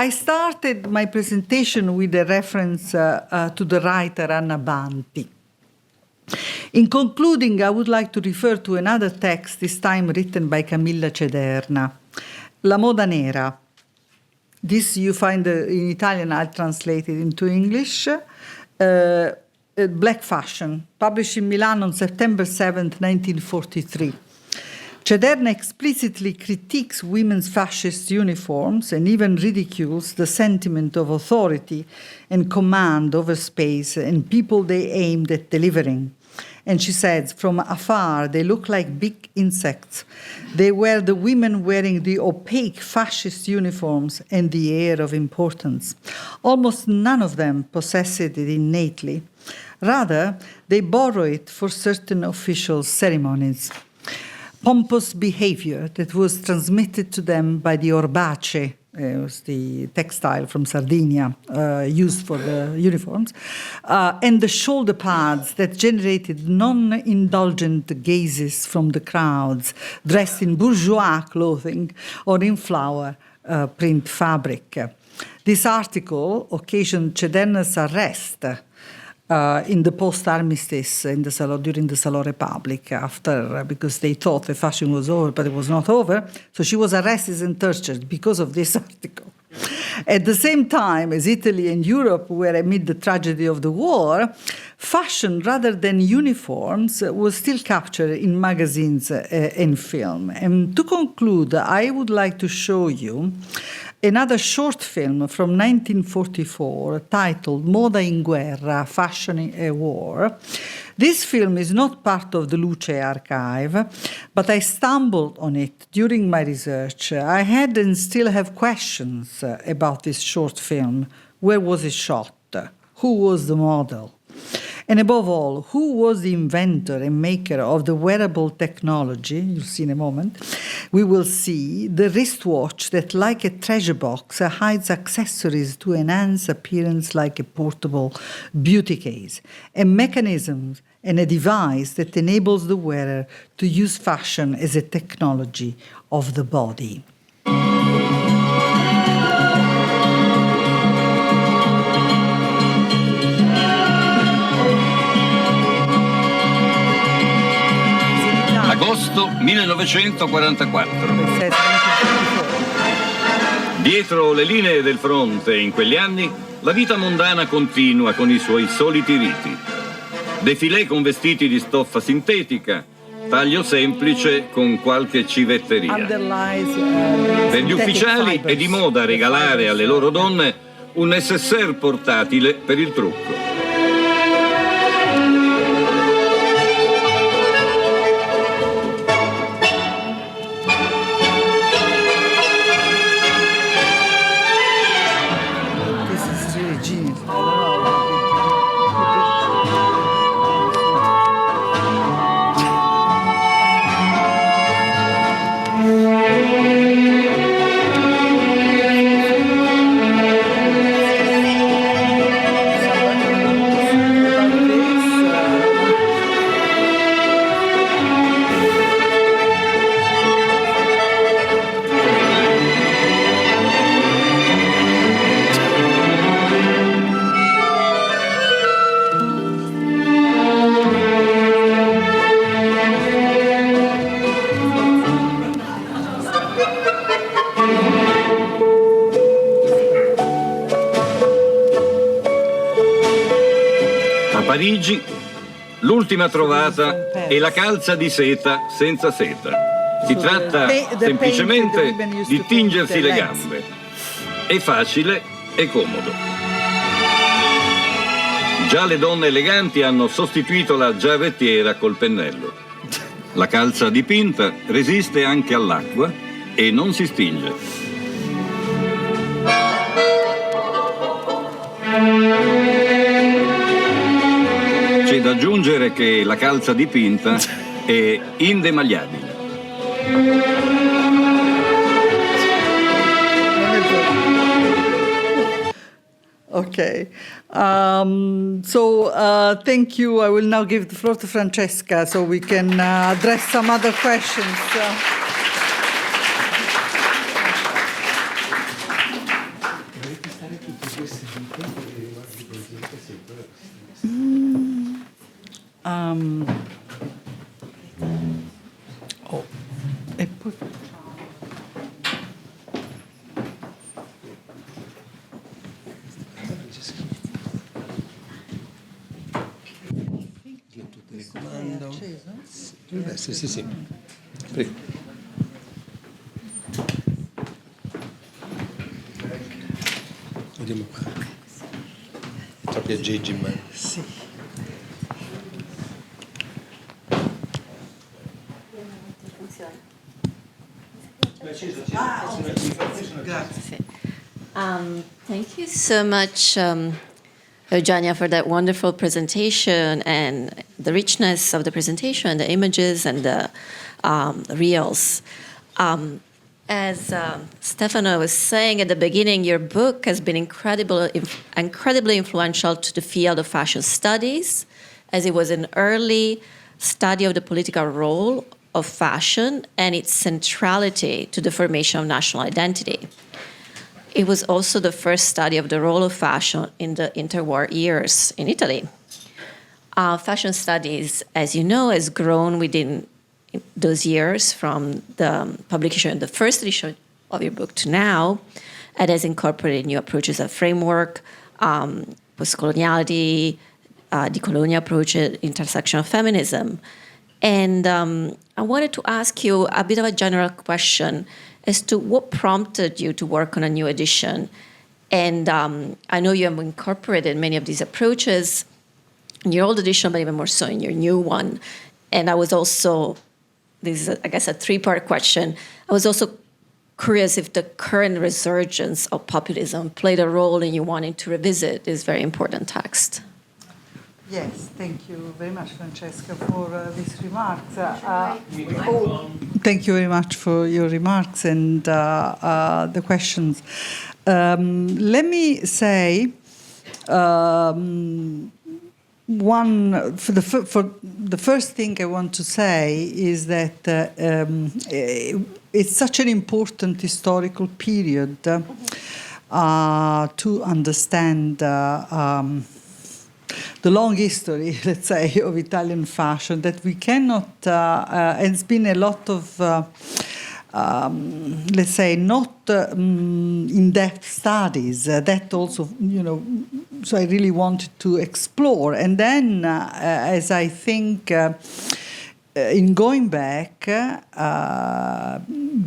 I started my presentation with a reference to the writer Anna Banti. In concluding, I would like to refer to another text, this time written by Camilla Cederna, La Moda Nera. This you find in Italian, I'll translate it into English. Black Fashion, published in Milan on September 7th, 1943. Cederna explicitly critiques women's fascist uniforms and even ridicules the sentiment of authority and command over space and people they aimed at delivering. And she says, from afar, they look like big insects. They were the women wearing the opaque fascist uniforms and the air of importance. Almost none of them possessed it innately. Rather, they borrow it for certain official ceremonies. Pompous behavior that was transmitted to them by the orbace, was the textile from Sardinia used for the uniforms, and the shoulder pads that generated non-indulgent gazes from the crowds dressed in bourgeois clothing or in flower print fabric. This article occasioned Cederna's arrest in the post-armistice during the Salon Republic, because they thought the fashion was over, but it was not over. So she was arrested and tortured because of this article. At the same time as Italy and Europe were amid the tragedy of the war, fashion rather than uniforms was still captured in magazines and film. And to conclude, I would like to show you another short film from 1944 titled Moda in Guerra, Fashion in a War. This film is not part of the Luce archive, but I stumbled on it during my research. I had and still have questions about this short film. Where was it shot? Who was the model? And above all, who was the inventor and maker of the wearable technology, you'll see in a moment, we will see the wristwatch that, like a treasure box, hides accessories to enhance appearance like a portable beauty case, a mechanism and a device that enables the wearer to use fashion as a technology of the body. Agosto 1944. Dietro le linee del fronte in quegli anni, la vita mondana continua con i suoi soliti riti. Defilé con vestiti di stoffa sintetica, taglio semplice con qualche civetteria. Per gli ufficiali è di moda regalare alle loro donne un necessaire portatile per il trucco. Parigi, l'ultima trovata è la calza di seta senza seta. Si tratta semplicemente di tingersi le gambe. È facile e comodo. Già le donne eleganti hanno sostituito la giarrettiera col pennello. La calza dipinta resiste anche all'acqua e non si stinge. C'è da aggiungere che la calza dipinta è indemagliabile. Okay. Thank you. I will now give the floor to Francesca so we can address some other questions. E poi... Sì. Prego. Vediamo qua. Troppi aggeggi in mano. Sì. Grazie. Thank you so much, Eugenia, for that wonderful presentation and the richness of the presentation, the images and the reels. As Stefano was saying at the beginning, your book has been incredibly influential to the field of fashion studies, as it was an early study of the political role of fashion and its centrality to the formation of national identity. It was also the first study of the role of fashion in the interwar years in Italy. Fashion studies, as you know, has grown within those years from the publication of the first edition of your book to now, and has incorporated new approaches of framework, post-coloniality, the colonial approach, intersectional feminism. And I wanted to ask you a bit of a general question as to what prompted you to work on a new edition. And I know you have incorporated many of these approaches in your old edition, but even more so in your new one. And I was also, this is, I guess, a three-part question. I was also curious if the current resurgence of populism played a role in you wanting to revisit this very important text. Yes, thank you very much, Francesca, for these remarks. Thank you very much for your remarks and the questions. Let me say for the first thing I want to say is that it's such an important historical period to understand the long history, let's say, of Italian fashion, that we cannot, and it's been a lot of, let's say, not in-depth studies, that also, so I really wanted to explore. And then, as I think, in going back,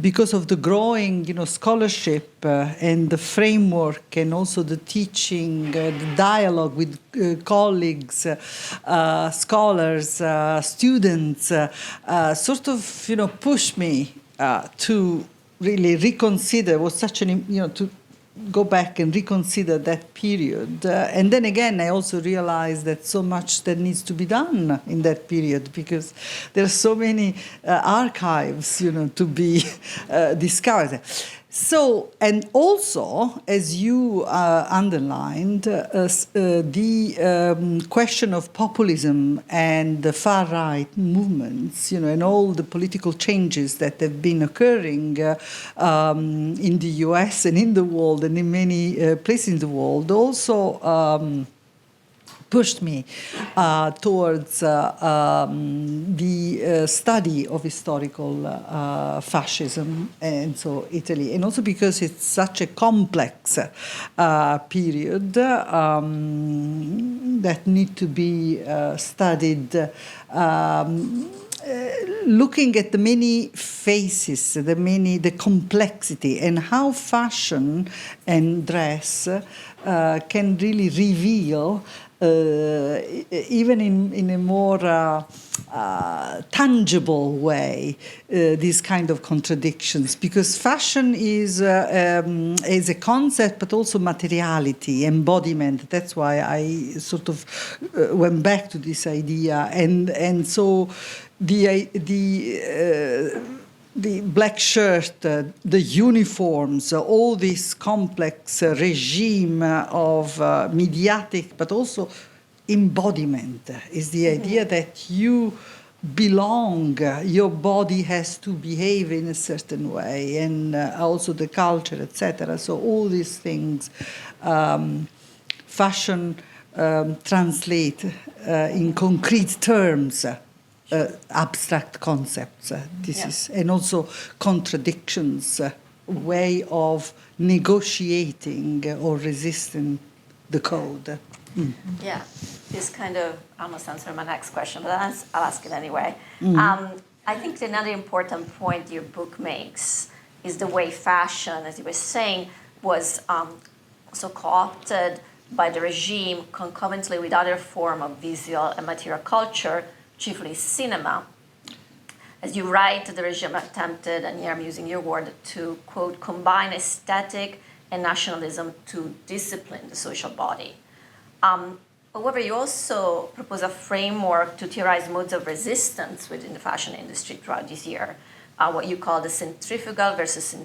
because of the growing, scholarship and the framework, and also the teaching, the dialogue with colleagues, scholars, students, sort of, pushed me to really reconsider. Was such an, to go back and reconsider that period. And then again, I also realized that so much that needs to be done in that period, because there are so many archives, to be discovered. So, and also, as you underlined, the question of populism and the far-right movements, and all the political changes that have been occurring in the US and in the world and in many places in the world also pushed me towards the study of historical fascism, and so Italy, and also because it's such a complex period that need to be studied, looking at the many faces, the complexity, and how fashion and dress can really reveal, even in a more tangible way, these kind of contradictions, because fashion is a concept, but also materiality, embodiment. That's why I sort of went back to this idea, and so the black shirt, the uniforms, all this complex regime of mediatic, but also embodiment, is the idea that you belong, your body has to behave in a certain way, and also the culture, etc. So all these things, fashion translate in concrete terms. Abstract concepts. And also contradictions, way of negotiating or resisting the code. Yeah, this kind of almost answered my next question, but I'll ask it anyway. I think another important point your book makes is the way fashion, as you were saying, was also co-opted by the regime concomitantly with other forms of visual and material culture, chiefly cinema. As you write, the regime attempted, and here I'm using your word, to, quote, combine aesthetic and nationalism to discipline the social body. However, you also propose a framework to theorize modes of resistance within the fashion industry throughout this year, what you call the centrifugal versus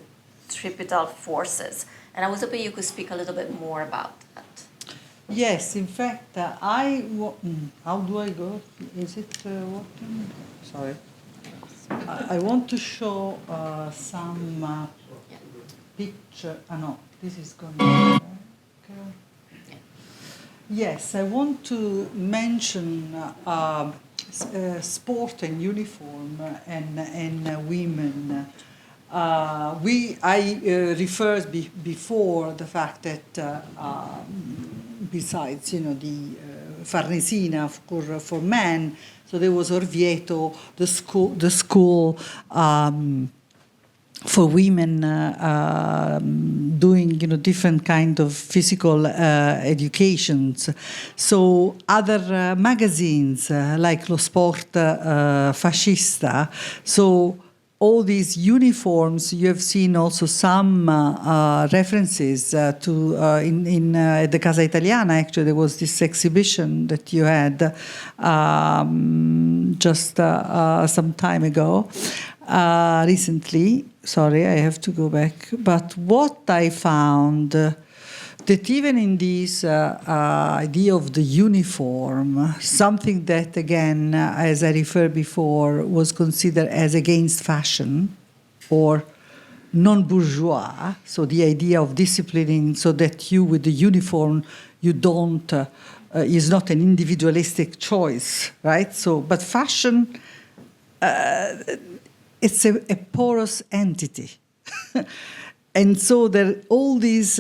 centripetal forces. And I was hoping you could speak a little bit more about that. Yes, in fact, how do I go? Is it working? Sorry. I want to show some picture. No, this is going to work. Yes, I want to mention sport and uniform and women. I referred before the fact that besides, the Farnesina, of course, for men, so there was Orvieto, the school for women doing, different kind of physical educations. So other magazines like Lo Sport Fascista, so all these uniforms, you have seen also some references to at the Casa Italiana. Actually, there was this exhibition that you had just some time ago, recently. Sorry, I have to go back. But what I found, that even in this idea of the uniform, something that, again, as I referred before, was considered as against fashion or non-bourgeois, so the idea of disciplining so that you, with the uniform, you don't, is not an individualistic choice, right? So, but fashion, it's a porous entity. And so there all these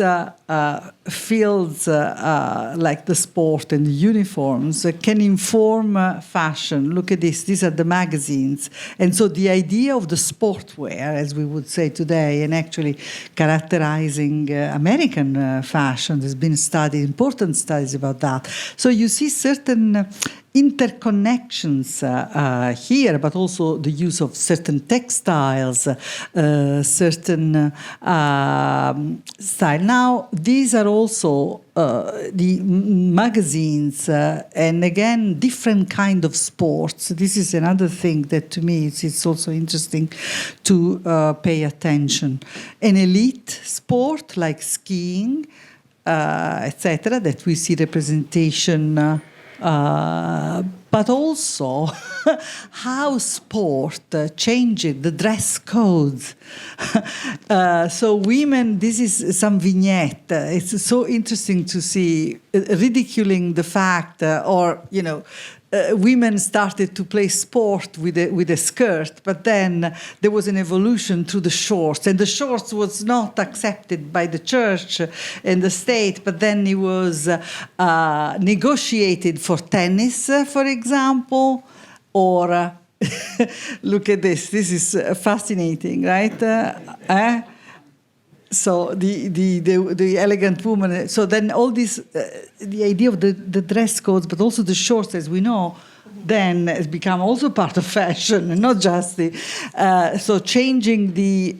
fields like the sport and the uniforms can inform fashion. Look at this. These are the magazines. And so the idea of the sportwear, as we would say today, and actually characterizing American fashion, there's been important studies about that. So you see certain interconnections here, but also the use of certain textiles, certain style. Now, these are also the magazines, and again, different kind of sports. This is another thing that to me it's also interesting to pay attention. An elite sport like skiing, etc., that we see representation. But also how sport changed the dress codes. So women, this is some vignette. It's so interesting to see ridiculing the fact, women started to play sport with a skirt, but then there was an evolution to the shorts, and the shorts was not accepted by the church and the state, but then it was negotiated for tennis, for example, or look at this. This is fascinating, right? So the elegant woman. So then all this, the idea of the dress codes, but also the shorts, as we know, then has become also part of fashion, and not just the. So changing the.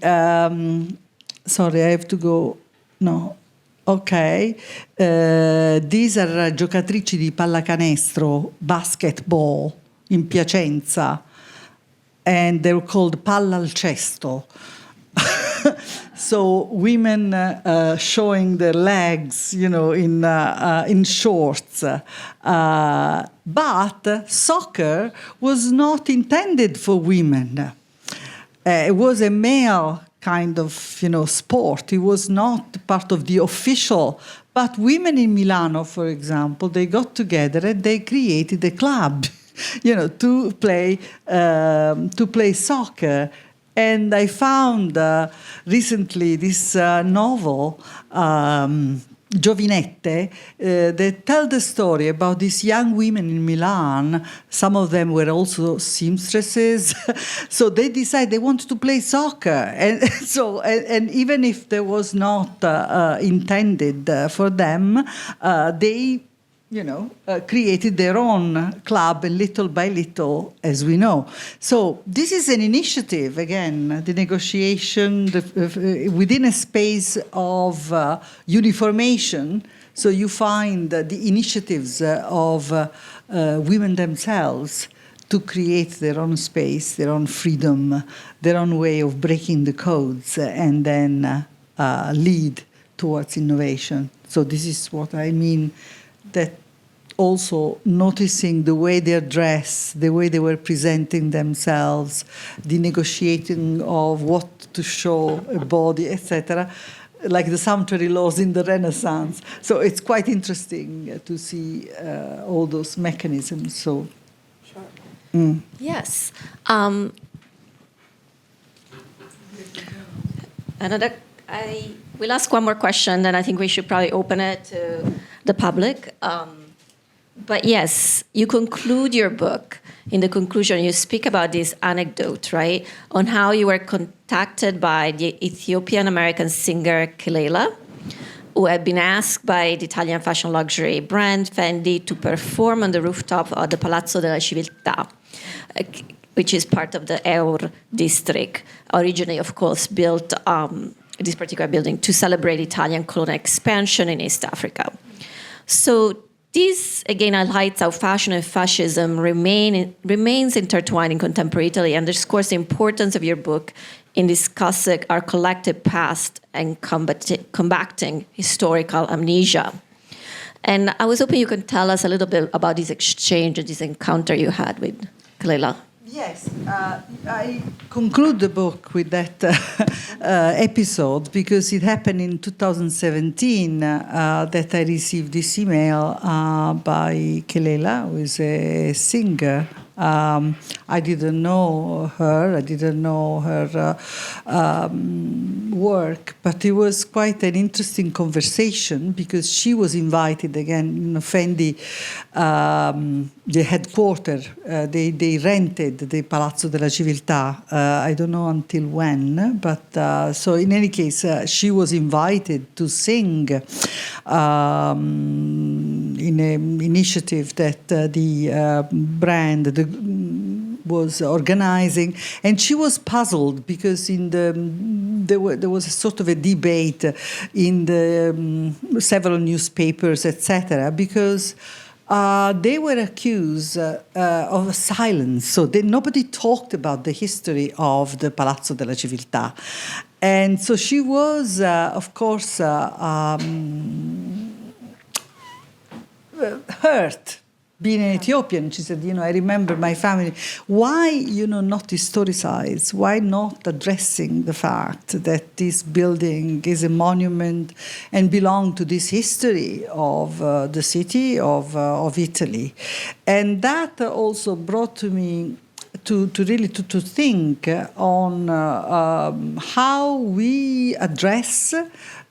Sorry, I have to go. No. Ok. These are giocatrici di pallacanestro, basketball in Piacenza, and they were called palla al cesto. So women showing their legs, in shorts. But soccer was not intended for women. It was a male kind of, sport. It was not part of the official. But women in Milano, for example, they got together and they created a club, to play soccer. And I found recently this novel, Giovinette, that tell the story about these young women in Milan. Some of them were also seamstresses. So they decided they wanted to play soccer. And so, and even if there was not intended for them, they created their own club, little by little, as we know. So this is an initiative, again, the negotiation within a space of uniformation. So you find the initiatives of women themselves to create their own space, their own freedom, their own way of breaking the codes, and then lead towards innovation. So this is what I mean, that also noticing the way they're dressed, the way they were presenting themselves, the negotiating of what to show a body, etc., like the sumptuary laws in the Renaissance. So it's quite interesting to see all those mechanisms. So, sure. Yes. I will ask one more question, then I think we should probably open it to the public. But yes, you conclude your book. In the conclusion, you speak about this anecdote, right, on how you were contacted by the Ethiopian-American singer Kelela, who had been asked by the Italian fashion luxury brand Fendi to perform on the rooftop of the Palazzo della Civiltà. which is part of the Eur district, originally, of course, built this particular building to celebrate Italian colonial expansion in East Africa. So this, again, highlights how fashion and fascism remains intertwined in contemporary Italy, and underscores the importance of your book in discussing our collective past and combating historical amnesia. And I was hoping you could tell us a little bit about this exchange, this encounter you had with Kelela. Yes, I conclude the book with that episode because it happened in 2017 that I received this email by Kelela, who is a singer. I didn't know her. I didn't know her work, but it was quite an interesting conversation because she was invited again in Fendi, the headquarters. They rented the Palazzo della Civiltà. I don't know until when, but so in any case, she was invited to sing in an initiative that the brand was organizing, and she was puzzled because there was a sort of a debate in the several newspapers, etc., because they were accused of silence. So nobody talked about the history of the Palazzo della Civiltà. And so she was, of course, hurt. Being an Ethiopian, she said, I remember my family. Why, not historicize? Why not addressing the fact that this building is a monument and belongs to this history of the city of Italy? And that also brought to me to really think on how we address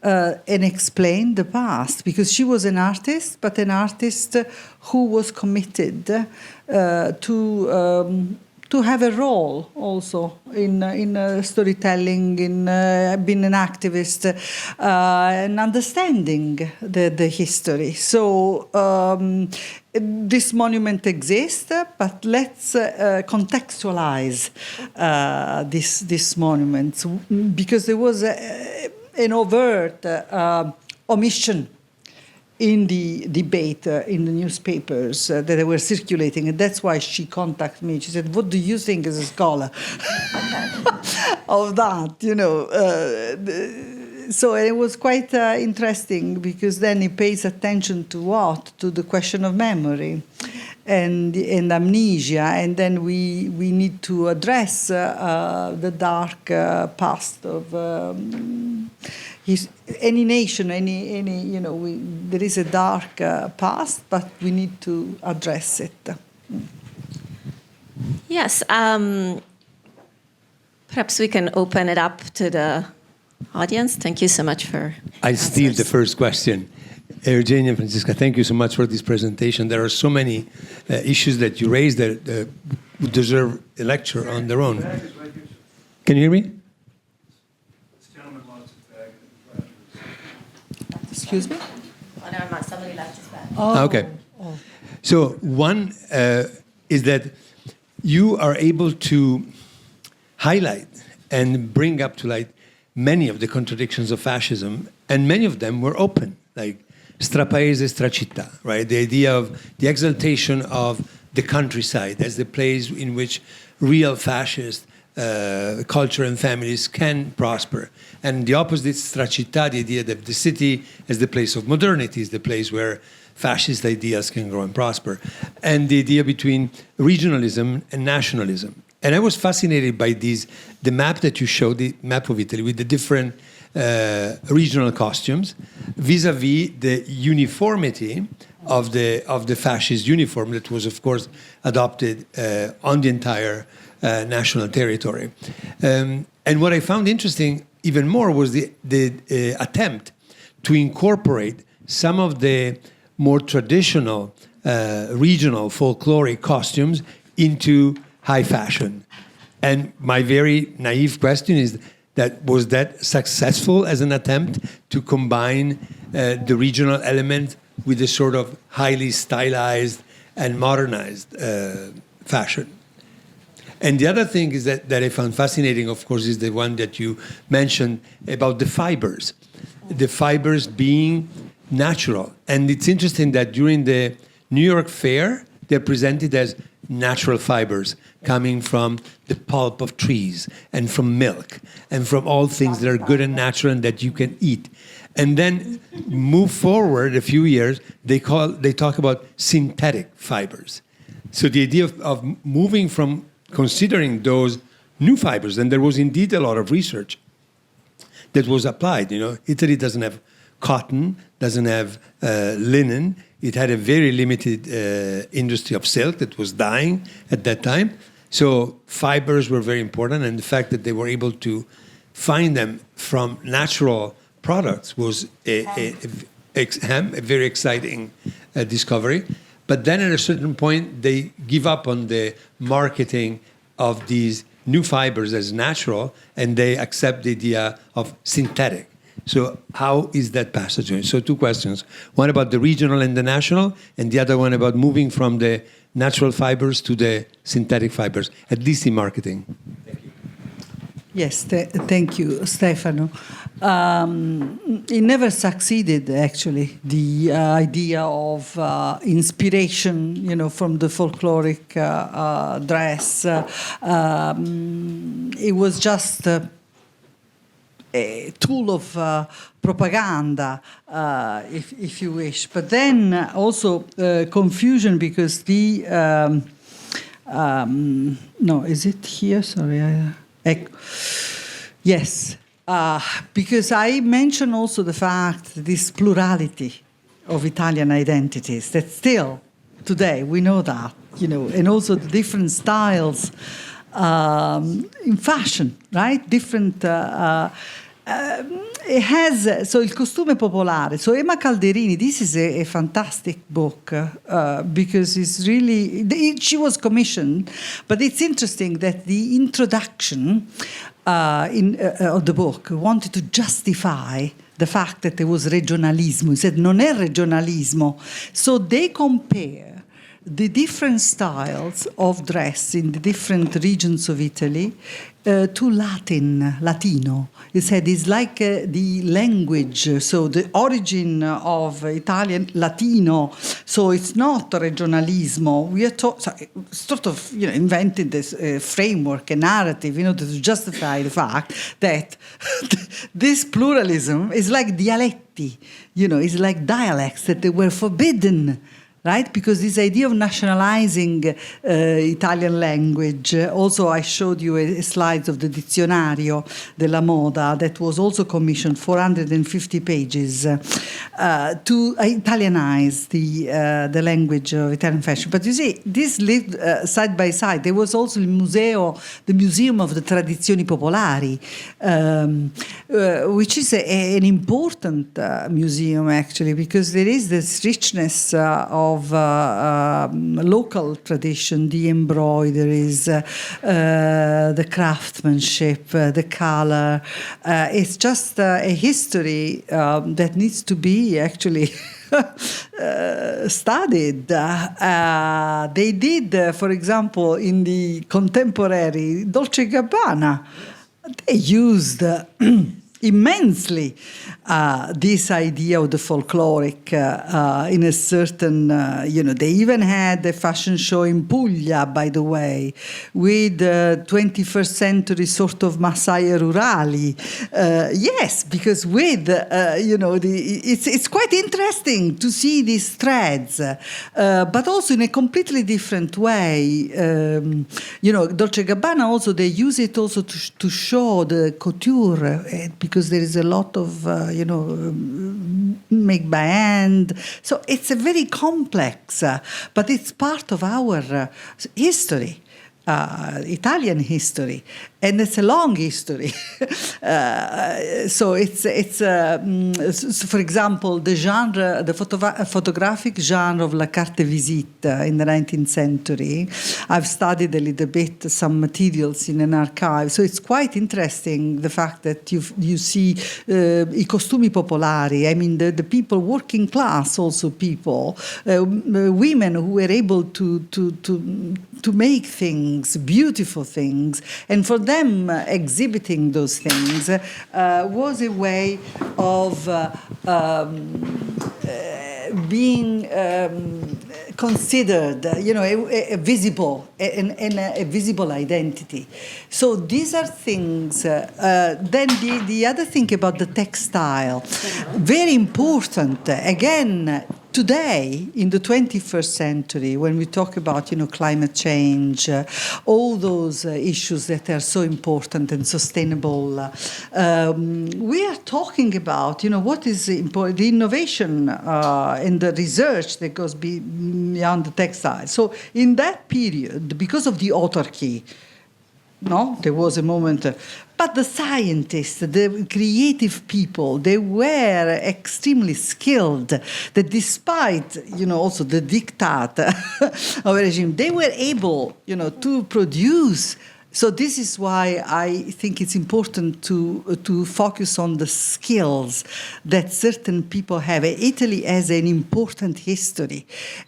and explain the past, because she was an artist, but an artist who was committed to have a role also in storytelling, in being an activist, and understanding the history. So this monument exists, but let's contextualize this monument, because there was an overt omission in the debate in the newspapers that they were circulating, and that's why she contacted me. She said, "What do you think as a scholar of that?" So it was quite interesting, because then he pays attention to what? To the question of memory and amnesia, and then we need to address the dark past of any nation, there is a dark past, but we need to address it. Yes, perhaps we can open it up to the audience. Thank you so much for I steal the first question. Eugenia and Francesca, thank you so much for this presentation. There are so many issues that you raised that would deserve a lecture on their own. Can you hear me? Excuse me? Oh, never mind. Somebody left his bag. Oh. Okay. So one is that you are able to highlight and bring up to light many of the contradictions of fascism, and many of them were open, like strapaese, stracittà, right? The idea of the exaltation of the countryside as the place in which real fascist culture and families can prosper. And the opposite, stracittà, the idea that the city is the place of modernity, is the place where fascist ideas can grow and prosper. And the idea between regionalism and nationalism. And I was fascinated by the map that you showed, the map of Italy, with the different regional costumes, vis-a-vis the uniformity of the fascist uniform that was, of course, adopted on the entire national territory. And what I found interesting even more was the attempt to incorporate some of the more traditional regional folkloric costumes into high fashion. And my very naive question is was that successful as an attempt to combine the regional element with a sort of highly stylized and modernized fashion? And the other thing is that I found fascinating, of course, is the one that you mentioned about the fibers being natural. And it's interesting that during the New York Fair, they're presented as natural fibers coming from the pulp of trees and from milk and from all things that are good and natural and that you can eat. And then move forward a few years, they talk about synthetic fibers. So the idea of moving from considering those new fibers, and there was indeed a lot of research that was applied. Italy doesn't have cotton, doesn't have linen. It had a very limited industry of silk that was dying at that time. So fibers were very important, and the fact that they were able to find them from natural products was a very exciting discovery. But then at a certain point, they give up on the marketing of these new fibers as natural, and they accept the idea of synthetic. So how is that passage going? So two questions. One about the regional and the national, and the other one about moving from the natural fibers to the synthetic fibers, at least in marketing. Thank you. Yes, thank you, Stefano. It never succeeded, actually, the idea of inspiration, from the folkloric dress. It was just a tool of propaganda, if you wish. But then also confusion, because no, is it here? Sorry. Yes. Because I mentioned also the fact that this plurality of Italian identities, that still today we know that, and also the different styles in fashion, right? Different. It has, so Il costume popolare. So Emma Calderini, this is a fantastic book because it's really, she was commissioned, but it's interesting that the introduction of the book wanted to justify the fact that there was regionalismo. He said, non è regionalismo. So they compare the different styles of dress in the different regions of Italy to Latino. He said it's like the language, so the origin of Italian Latino. So it's not regionalismo. We are sort of invented this framework, a narrative, to justify the fact that this pluralism is like dialetti, it's like dialects that they were forbidden. Right? Because this idea of nationalizing Italian language, also I showed you slides of the Dizionario della Moda that was also commissioned, 450 pages, to Italianize the language of Italian fashion. But you see, this lived side by side. There was also the Museum of the Tradizioni Popolari, which is an important museum, actually, because there is this richness of local tradition, the embroideries, the craftsmanship, the color. It's just a history that needs to be actually studied. They did, for example, in the contemporary Dolce & Gabbana, they used immensely this idea of the folkloric in a certain, they even had a fashion show in Puglia, by the way, with 21st century sort of massaie rurali. Yes, because with, it's quite interesting to see these threads, but also in a completely different way. Dolce & Gabbana also, they use it also to show the couture, because there is a lot of, make by hand. So it's a very complex, but it's part of our history, Italian history. and it's a long history. So for example, the genre, the photographic genre of la carte visite in the 19th century. I've studied a little bit some materials in an archive, so it's quite interesting the fact that you see I costumi popolari. I mean, the people, working class, also people, women who were able to make things, beautiful things, and for them exhibiting those things was a way of being considered, a visible identity. So these are things. Then the other thing about the textile, very important. Again, today, in the 21st century, when we talk about, climate change, all those issues that are so important and sustainable, we are talking about, what is important, the innovation and the research that goes beyond the textile. So in that period, because of the autarky, there was a moment. But the scientists, the creative people, they were extremely skilled. That despite, also the diktat of a regime, they were able, to produce. So this is why I think it's important to focus on the skills that certain people have. Italy has an important history.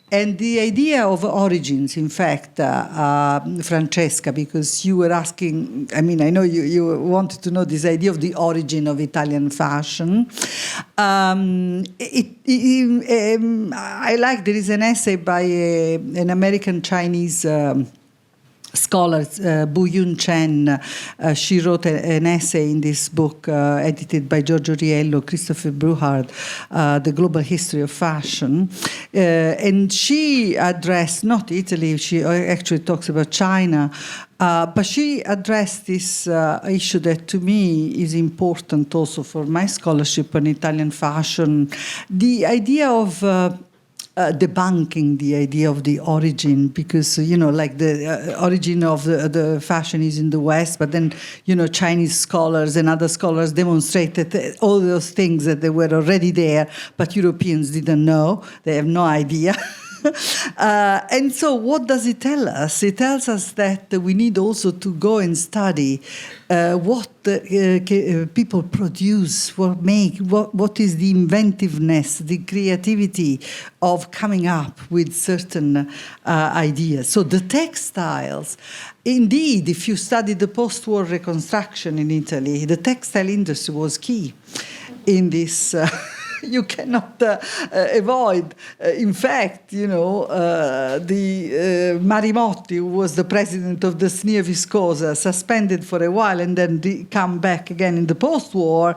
And the idea of origins, in fact, Francesca, because you were asking, I know you wanted to know this idea of the origin of Italian fashion. I like, there is an essay by an American-Chinese scholar, Bu-Yun Chen. She wrote an essay in this book edited by Giorgio Riello, Christopher Bruhard, The Global History of Fashion. And she addressed, not Italy, she actually talks about China, but she addressed this issue that to me is important also for my scholarship on Italian fashion, the idea of debunking the idea of the origin, because like the origin of the fashion is in the West, but then Chinese scholars and other scholars demonstrated all those things that they were already there, but Europeans didn't know. They have no idea. And so what does it tell us? It tells us that we need also to go and study what people produce, what is the inventiveness, the creativity of coming up with certain ideas. So the textiles, indeed, if you study the post-war reconstruction in Italy, the textile industry was key in this. You cannot avoid. In fact, the Marimotti, who was the president of the SNIA Viscosa, suspended for a while and then come back again in the post-war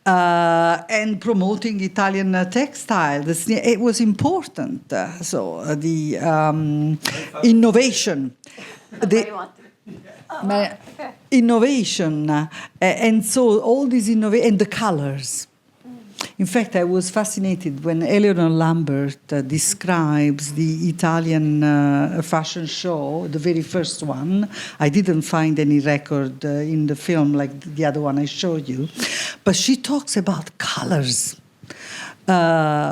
and promoting Italian textile. It was important. So the innovation. Innovation. And so all these innovation and the colors. In fact, I was fascinated when Eleanor Lambert describes the Italian fashion show, the very first one. I didn't find any record in the film like the other one I showed you. But she talks about colors,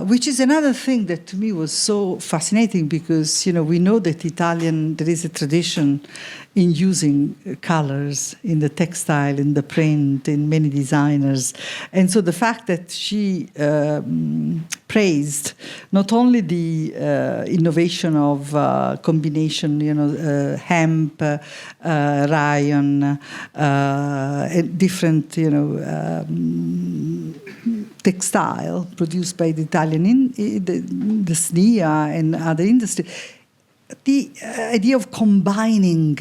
which is another thing that to me was so fascinating because, we know that there is a tradition in using colors in the textile, in the print, in many designers. And so the fact that she praised not only the innovation of combination, hemp, rayon, different, textile produced by the Italian, the SNIA and other industry. The idea of combining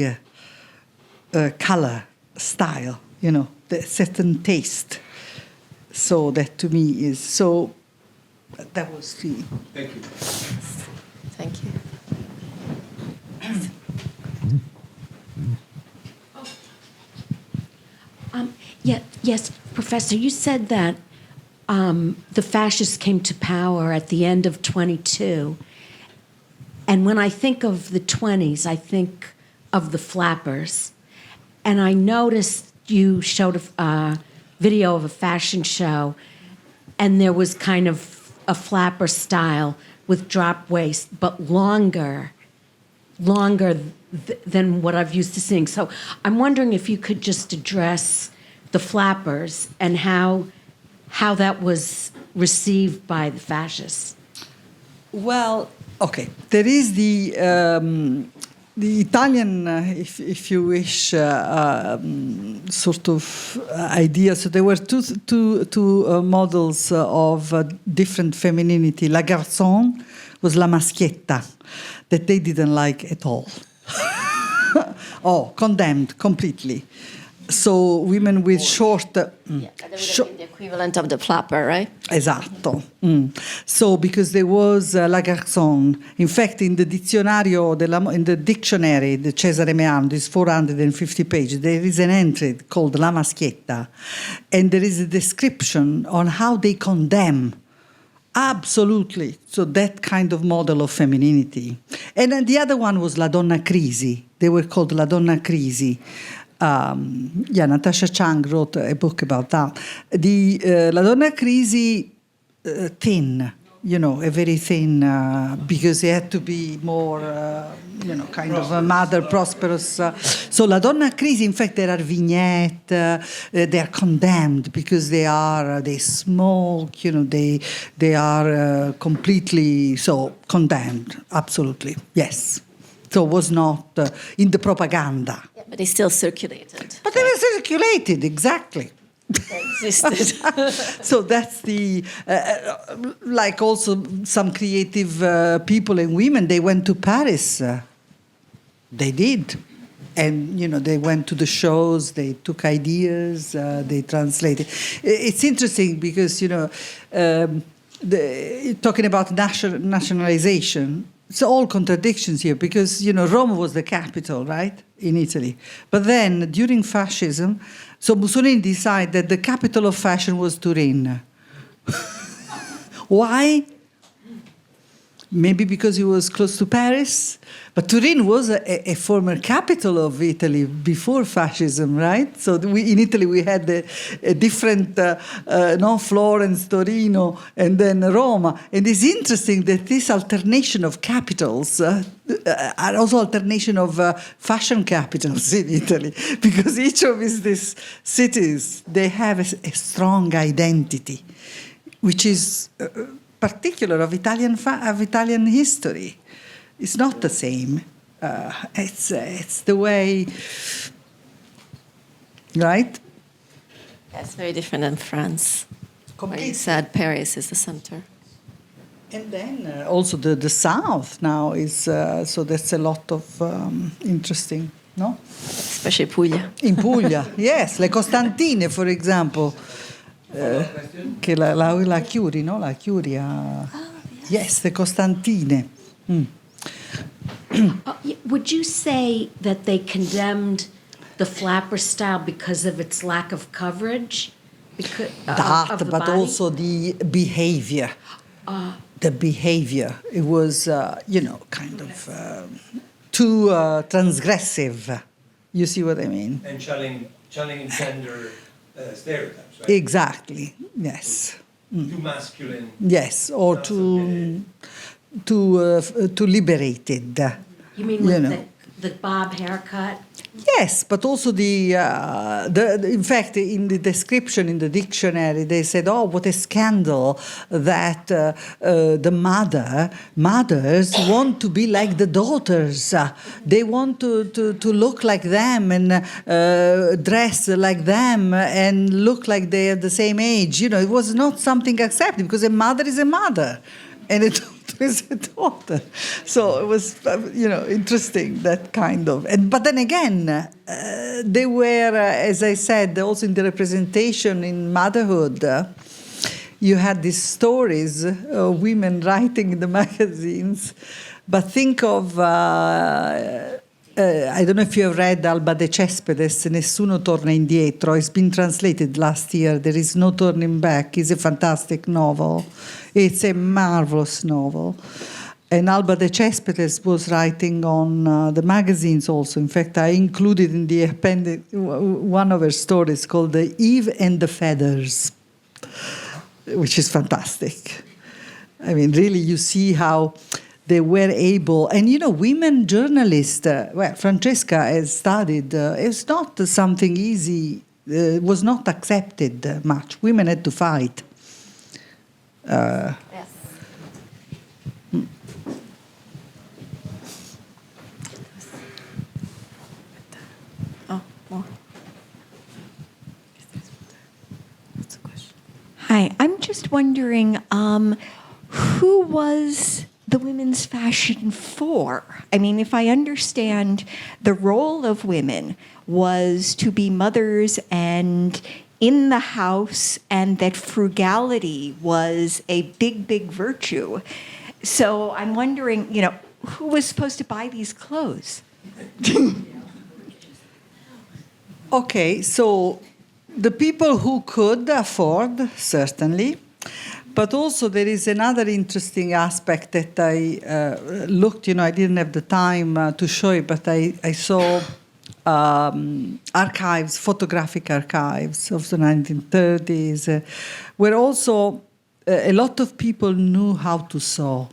color, style, the certain taste. So that to me is so. That was the. Thank you. Thank you. Yes, Professor, you said that the fascists came to power at the end of 22. And when I think of the 20s, I think of the flappers. and I noticed you showed a video of a fashion show, and there was kind of a flapper style with drop waist, but longer than what I've used to seeing. So I'm wondering if you could just address the flappers and how that was received by the fascists. Well, okay. There is the Italian, if you wish, sort of idea. So there were two models of different femininity. La garçon was la maschietta, that they didn't like at all. Oh, condemned completely. So women with short... That would have been the equivalent of the flapper, right? Esatto. So because there was la garçon, in fact, in the in the dictionary, the Cesare Meano, this 450 pages, there is an entry called la maschietta, and there is a description on how they condemn. Absolutely. So that kind of model of femininity. And then the other one was la donna crisi. They were called la donna crisi. Natasha Chang wrote a book about that. La donna crisi, thin, a very thin, because it had to be more, kind of a mother, prosperous. So la donna crisi, in fact, there are vignettes, they are condemned because they smoke, they are completely, so condemned, absolutely, yes. So it was not in the propaganda. Yeah, but they still circulated. But they were circulated, exactly. They existed. So that's the, like also some creative people and women, they went to Paris. They did. And, they went to the shows, they took ideas, they translated. It's interesting because, talking about nationalization, it's all contradictions here because, Rome was the capital, right, in Italy. But then, during fascism, so Mussolini decided that the capital of fashion was Turin. Why? Maybe because he was close to Paris. But Turin was a former capital of Italy before fascism, right? So in Italy we had a different, Florence, Torino, and then Roma. And it's interesting that this alternation of capitals are also alternation of fashion capitals in Italy, because each of these cities, they have a strong identity, which is particular of Italian history. It's not the same. It's the way, right? That's very different than France. Where you said Paris is the center. And then also the South now is, so that's a lot of interesting, no? Especially Puglia. In Puglia, yes. Le Costantine, for example. Che la Curie, no? La Curia. Yes, the Costantine. Would you say that they condemned the flapper style because of its lack of coverage? Of the but body? Also the behavior. The behavior. It was, kind of too transgressive. You see what I mean? And challenging gender stereotypes, right? Exactly, yes. Too masculine. Yes, or too liberated. You mean with the bob haircut? Yes, but also in fact, in the description in the dictionary, they said, "Oh, what a scandal that the mothers want to be like the daughters. They want to look like them and dress like them and look like they are the same age." It was not something accepted because a mother is a mother, and it is a daughter. So it was, interesting, that kind of. But then again, they were, as I said, also in the representation in motherhood, you had these stories of women writing in the magazines. But think of, I don't know if you have read Alba de Cespedes, Nessuno torna indietro. It's been translated last year. There is no turning back. It's a fantastic novel. It's a marvelous novel. And Alba de Cespedes was writing on the magazines also. In fact, I included in the appendix one of her stories called The Eve and the Feathers, which is fantastic. I mean, really, you see how they were able, and women journalists, well, Francesca has studied, it's not something easy, was not accepted much. Women had to fight. Yes. Oh, more. Hi, I'm just wondering, who was the women's fashion for? I mean, if I understand, the role of women was to be mothers and in the house, and that frugality was a big, big virtue. So I'm wondering, who was supposed to buy these clothes? Okay, so the people who could afford, certainly. But also there is another interesting aspect that I looked, I didn't have the time to show it, but I saw archives, photographic archives of the 1930s, where also a lot of people knew how to sew.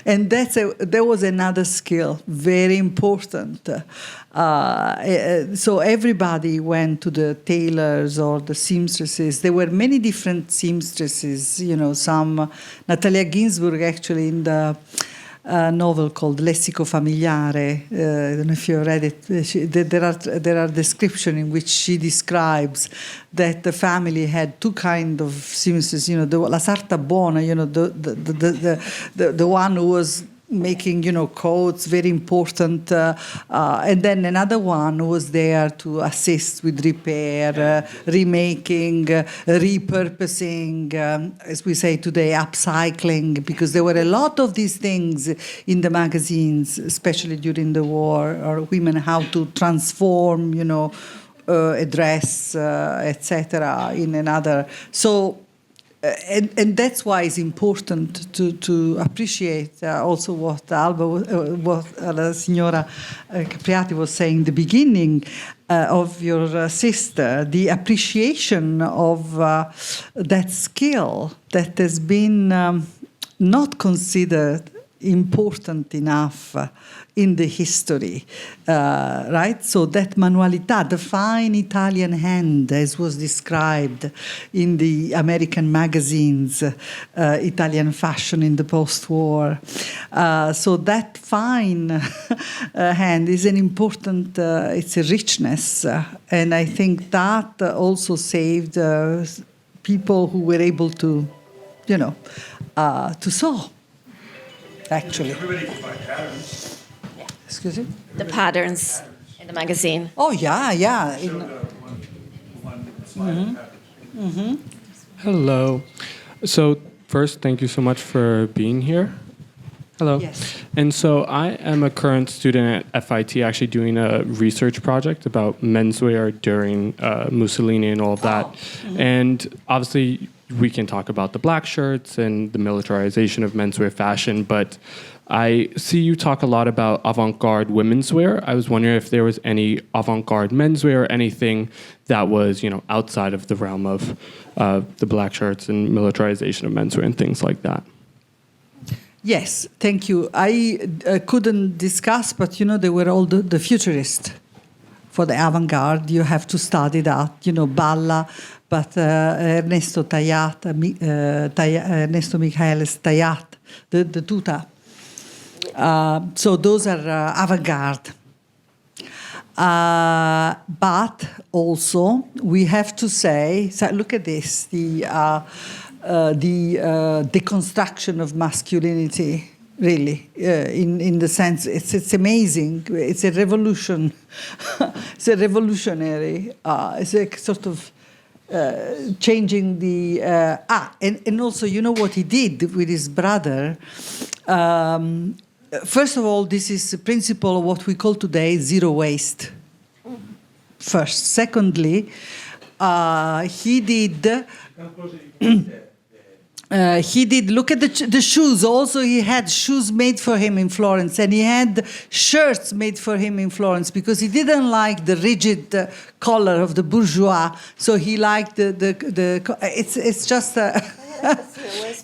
And that was another skill, very important. So everybody went to the tailors or the seamstresses. There were many different seamstresses, some, Natalia Ginsburg actually in the novel called Lessico Familiare, I don't know if you read it, there are descriptions in which she describes that the family had two kinds of seamstresses, la sarta buona, the one who was making, coats, very important, and then another one was there to assist with repair, remaking, repurposing, as we say today, upcycling, because there were a lot of these things in the magazines, especially during the war, or women how to transform, a dress, etc., in another. So. And that's why it's important to appreciate also what Alba, what la signora Capriati was saying in the beginning of your sister, the appreciation of that skill that has been not considered important enough in the history, right? So that manualità, the fine Italian hand, as was described in the American magazines, Italian fashion in the post-war. So that fine hand is an important, it's a richness. And I think that also saved people who were able to, to sew. Actually. Everybody can buy patterns. Excuse me? The patterns in the magazine. Oh, yeah. Hello. So first, thank you so much for being here. Hello. Yes. And so I am a current student at FIT, actually doing a research project about menswear during Mussolini and all of that. And obviously, we can talk about the black shirts and the militarization of menswear fashion, but I see you talk a lot about avant-garde women's wear. I was wondering if there was any avant-garde menswear or anything that was, outside of the realm of the black shirts and militarization of menswear and things like that. Yes, thank you. I couldn't discuss, but there were all the futurists. For the avant-garde, you have to study that, Balla, but Ernesto Michaelis Tayat, the tuta. So those are avant-garde. But also, we have to say, so look at this, the deconstruction of masculinity, really, in the sense, it's amazing. It's a revolution. It's a revolutionary. It's a sort of changing the... and also, what he did with his brother? First of all, this is the principle of what we call today zero waste. First. Secondly, he did... He did, look at the shoes. Also, he had shoes made for him in Florence, and he had shirts made for him in Florence because he didn't like the rigid collar of the bourgeois. So he liked it's just.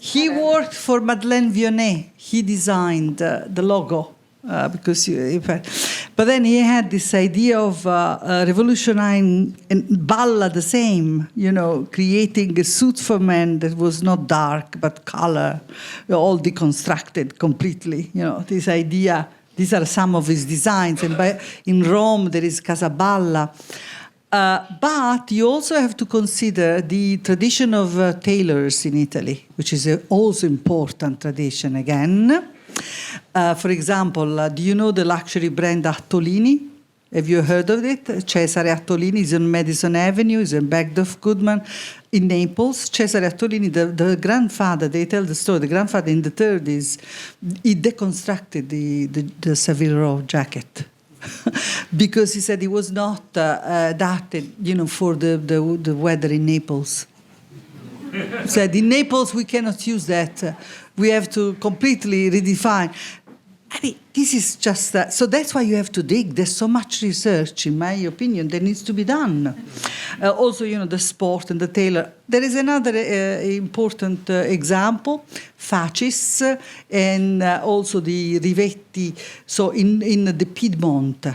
He worked for Madeleine Vionnet. He designed the logo. But then he had this idea of revolutionizing and Balla the same, creating a suit for men that was not dark but color, all deconstructed completely. This idea. These are some of his designs, and in Rome there is Casaballa. But you also have to consider the tradition of tailors in Italy, which is also important tradition again. For example, do you know the luxury brand Attolini? Have you heard of it? Cesare Attolini is on Madison Avenue, is in Bergdorf Goodman in Naples. Cesare Attolini, the grandfather, they tell the story, the grandfather in the 30s, he deconstructed the Savile Row jacket. Because he said it was not adapted, for the weather in Naples. He said, in Naples, we cannot use that. We have to completely redefine. I mean, this is just so that's why you have to dig. There's so much research, in my opinion, that needs to be done. Also, the sport and the tailor. There is another important example, fascists, and also the Rivetti, so in the Piedmont.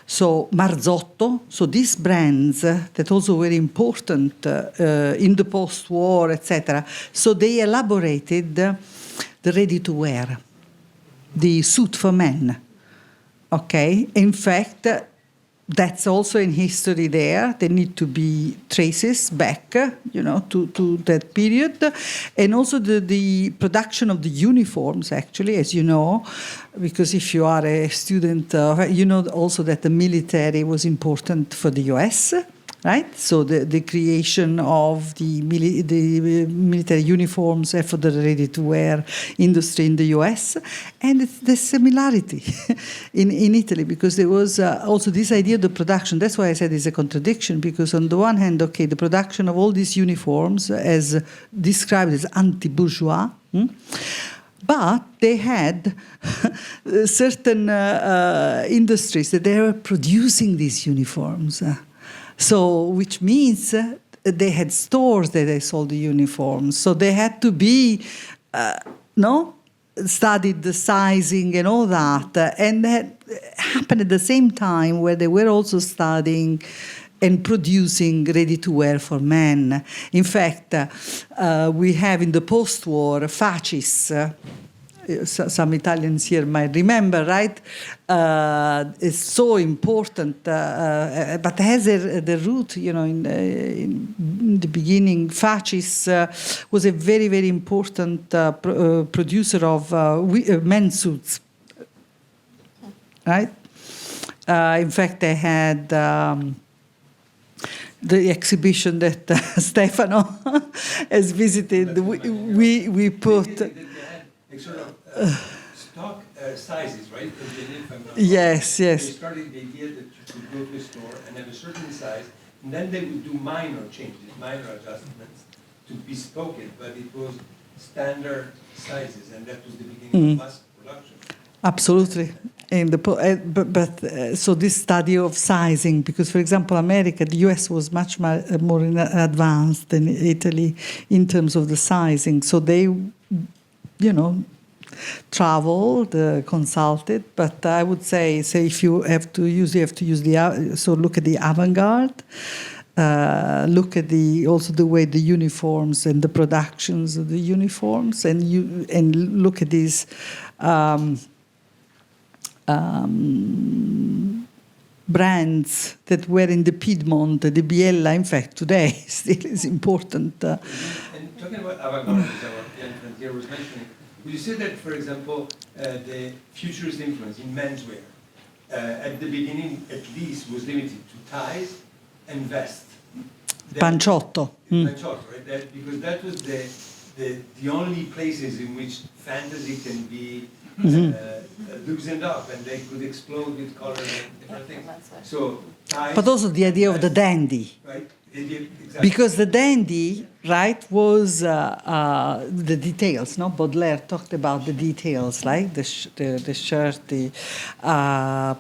So Marzotto, so these brands that also were important in the post-war, etc. So they elaborated the ready-to-wear, the suit for men. Okay, in fact, that's also in history there. There need to be traces back, to that period. And also the production of the uniforms, actually, as you know, because if you are a student, you know also that the military was important for the US, right? So the creation of the military uniforms for the ready-to-wear industry in the US, and it's the similarity in Italy, because there was also this idea of the production. That's why I said it's a contradiction, because on the one hand, okay, the production of all these uniforms as described as anti-bourgeois, but they had certain industries that they were producing these uniforms. So, which means they had stores that they sold the uniforms. So they had to be, studied the sizing and all that. And that happened at the same time where they were also studying and producing ready-to-wear for men. In fact, we have in the post-war fascists, some Italians here might remember, right? It's so important, but has the root, in the beginning. Fascists was a very, very important producer of men's suits, right? In fact, they had the exhibition that Stefano has visited. We put. Stock sizes, right? Yes. They started the idea that you could go to a store and have a certain size, and then they would do minor changes, minor adjustments to bespoke it, but it was standard sizes, and that was the beginning of mass production. Absolutely. So this study of sizing, because, for example, America, the US was much more advanced than Italy in terms of the sizing. So they, traveled, consulted, but I would say if you have to use, so look at the avant-garde, look at also the way the uniforms and the productions of the uniforms, and look at these brands that were in the Piedmont, the Biella, in fact, today still is important. And talking about avant-garde, as our Frontier was mentioning, would you say that, for example, the futurist influence in menswear at the beginning, at least, was limited to ties and vest? Panciotto. Panciotto, right? Because that was the only places in which fantasy can be loosened up and they could explode with color and different things. So ties, But also the idea of the dandy. right? Exactly. Because the dandy, right, was the details. No, Baudelaire talked about the details, like the shirt,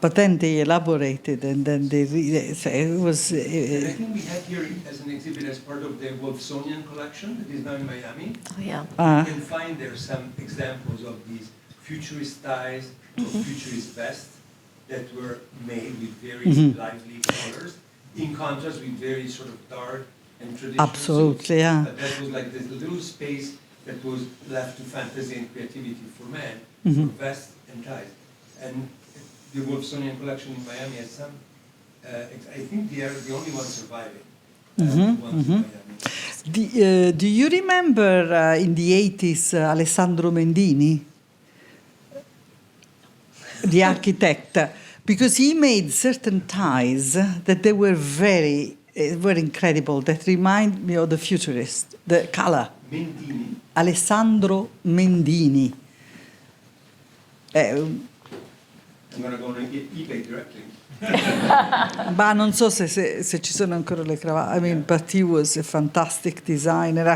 but then they elaborated, and then so it was. I think we have here as an exhibit as part of the Wolfsonian collection that is now in Miami. Oh, yeah. You can find there some examples of these futurist ties or futurist vests that were made with very lively colors, in contrast with very sort of dark and traditional Absolutely, suits. yeah. But that was like this little space that was left to fantasy and creativity for men, for vests and ties. And the Wolfsonian collection in Miami has some, I think they are the only ones surviving. Ones in Miami. Do you remember in the 80s Alessandro Mendini, the architect? Because he made certain ties that they were very incredible, that remind me of the futurist, the color. Mendini. Alessandro Mendini. I'm going to go on eBay directly. Ma non so se ci sono ancora le cravatte. I mean, but he was a fantastic designer.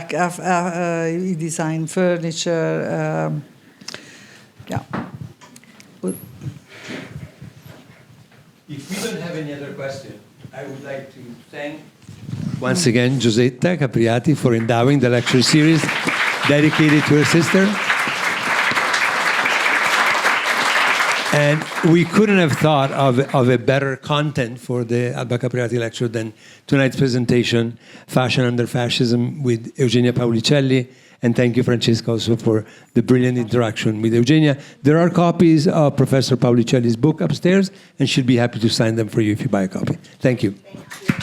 He designed furniture. Yeah. If we don't have any other question, I would like to thank once again Giusetta Capriati for endowing the lecture series dedicated to her sister. And we couldn't have thought of a better content for the Alba Capriati lecture than tonight's presentation, Fashion Under Fascism, with Eugenia Paulicelli. And thank you, Francesca, also for the brilliant interaction with Eugenia. There are copies of Professor Paulicelli's book upstairs, and she'll be happy to sign them for you if you buy a copy. Thank you. Thank you.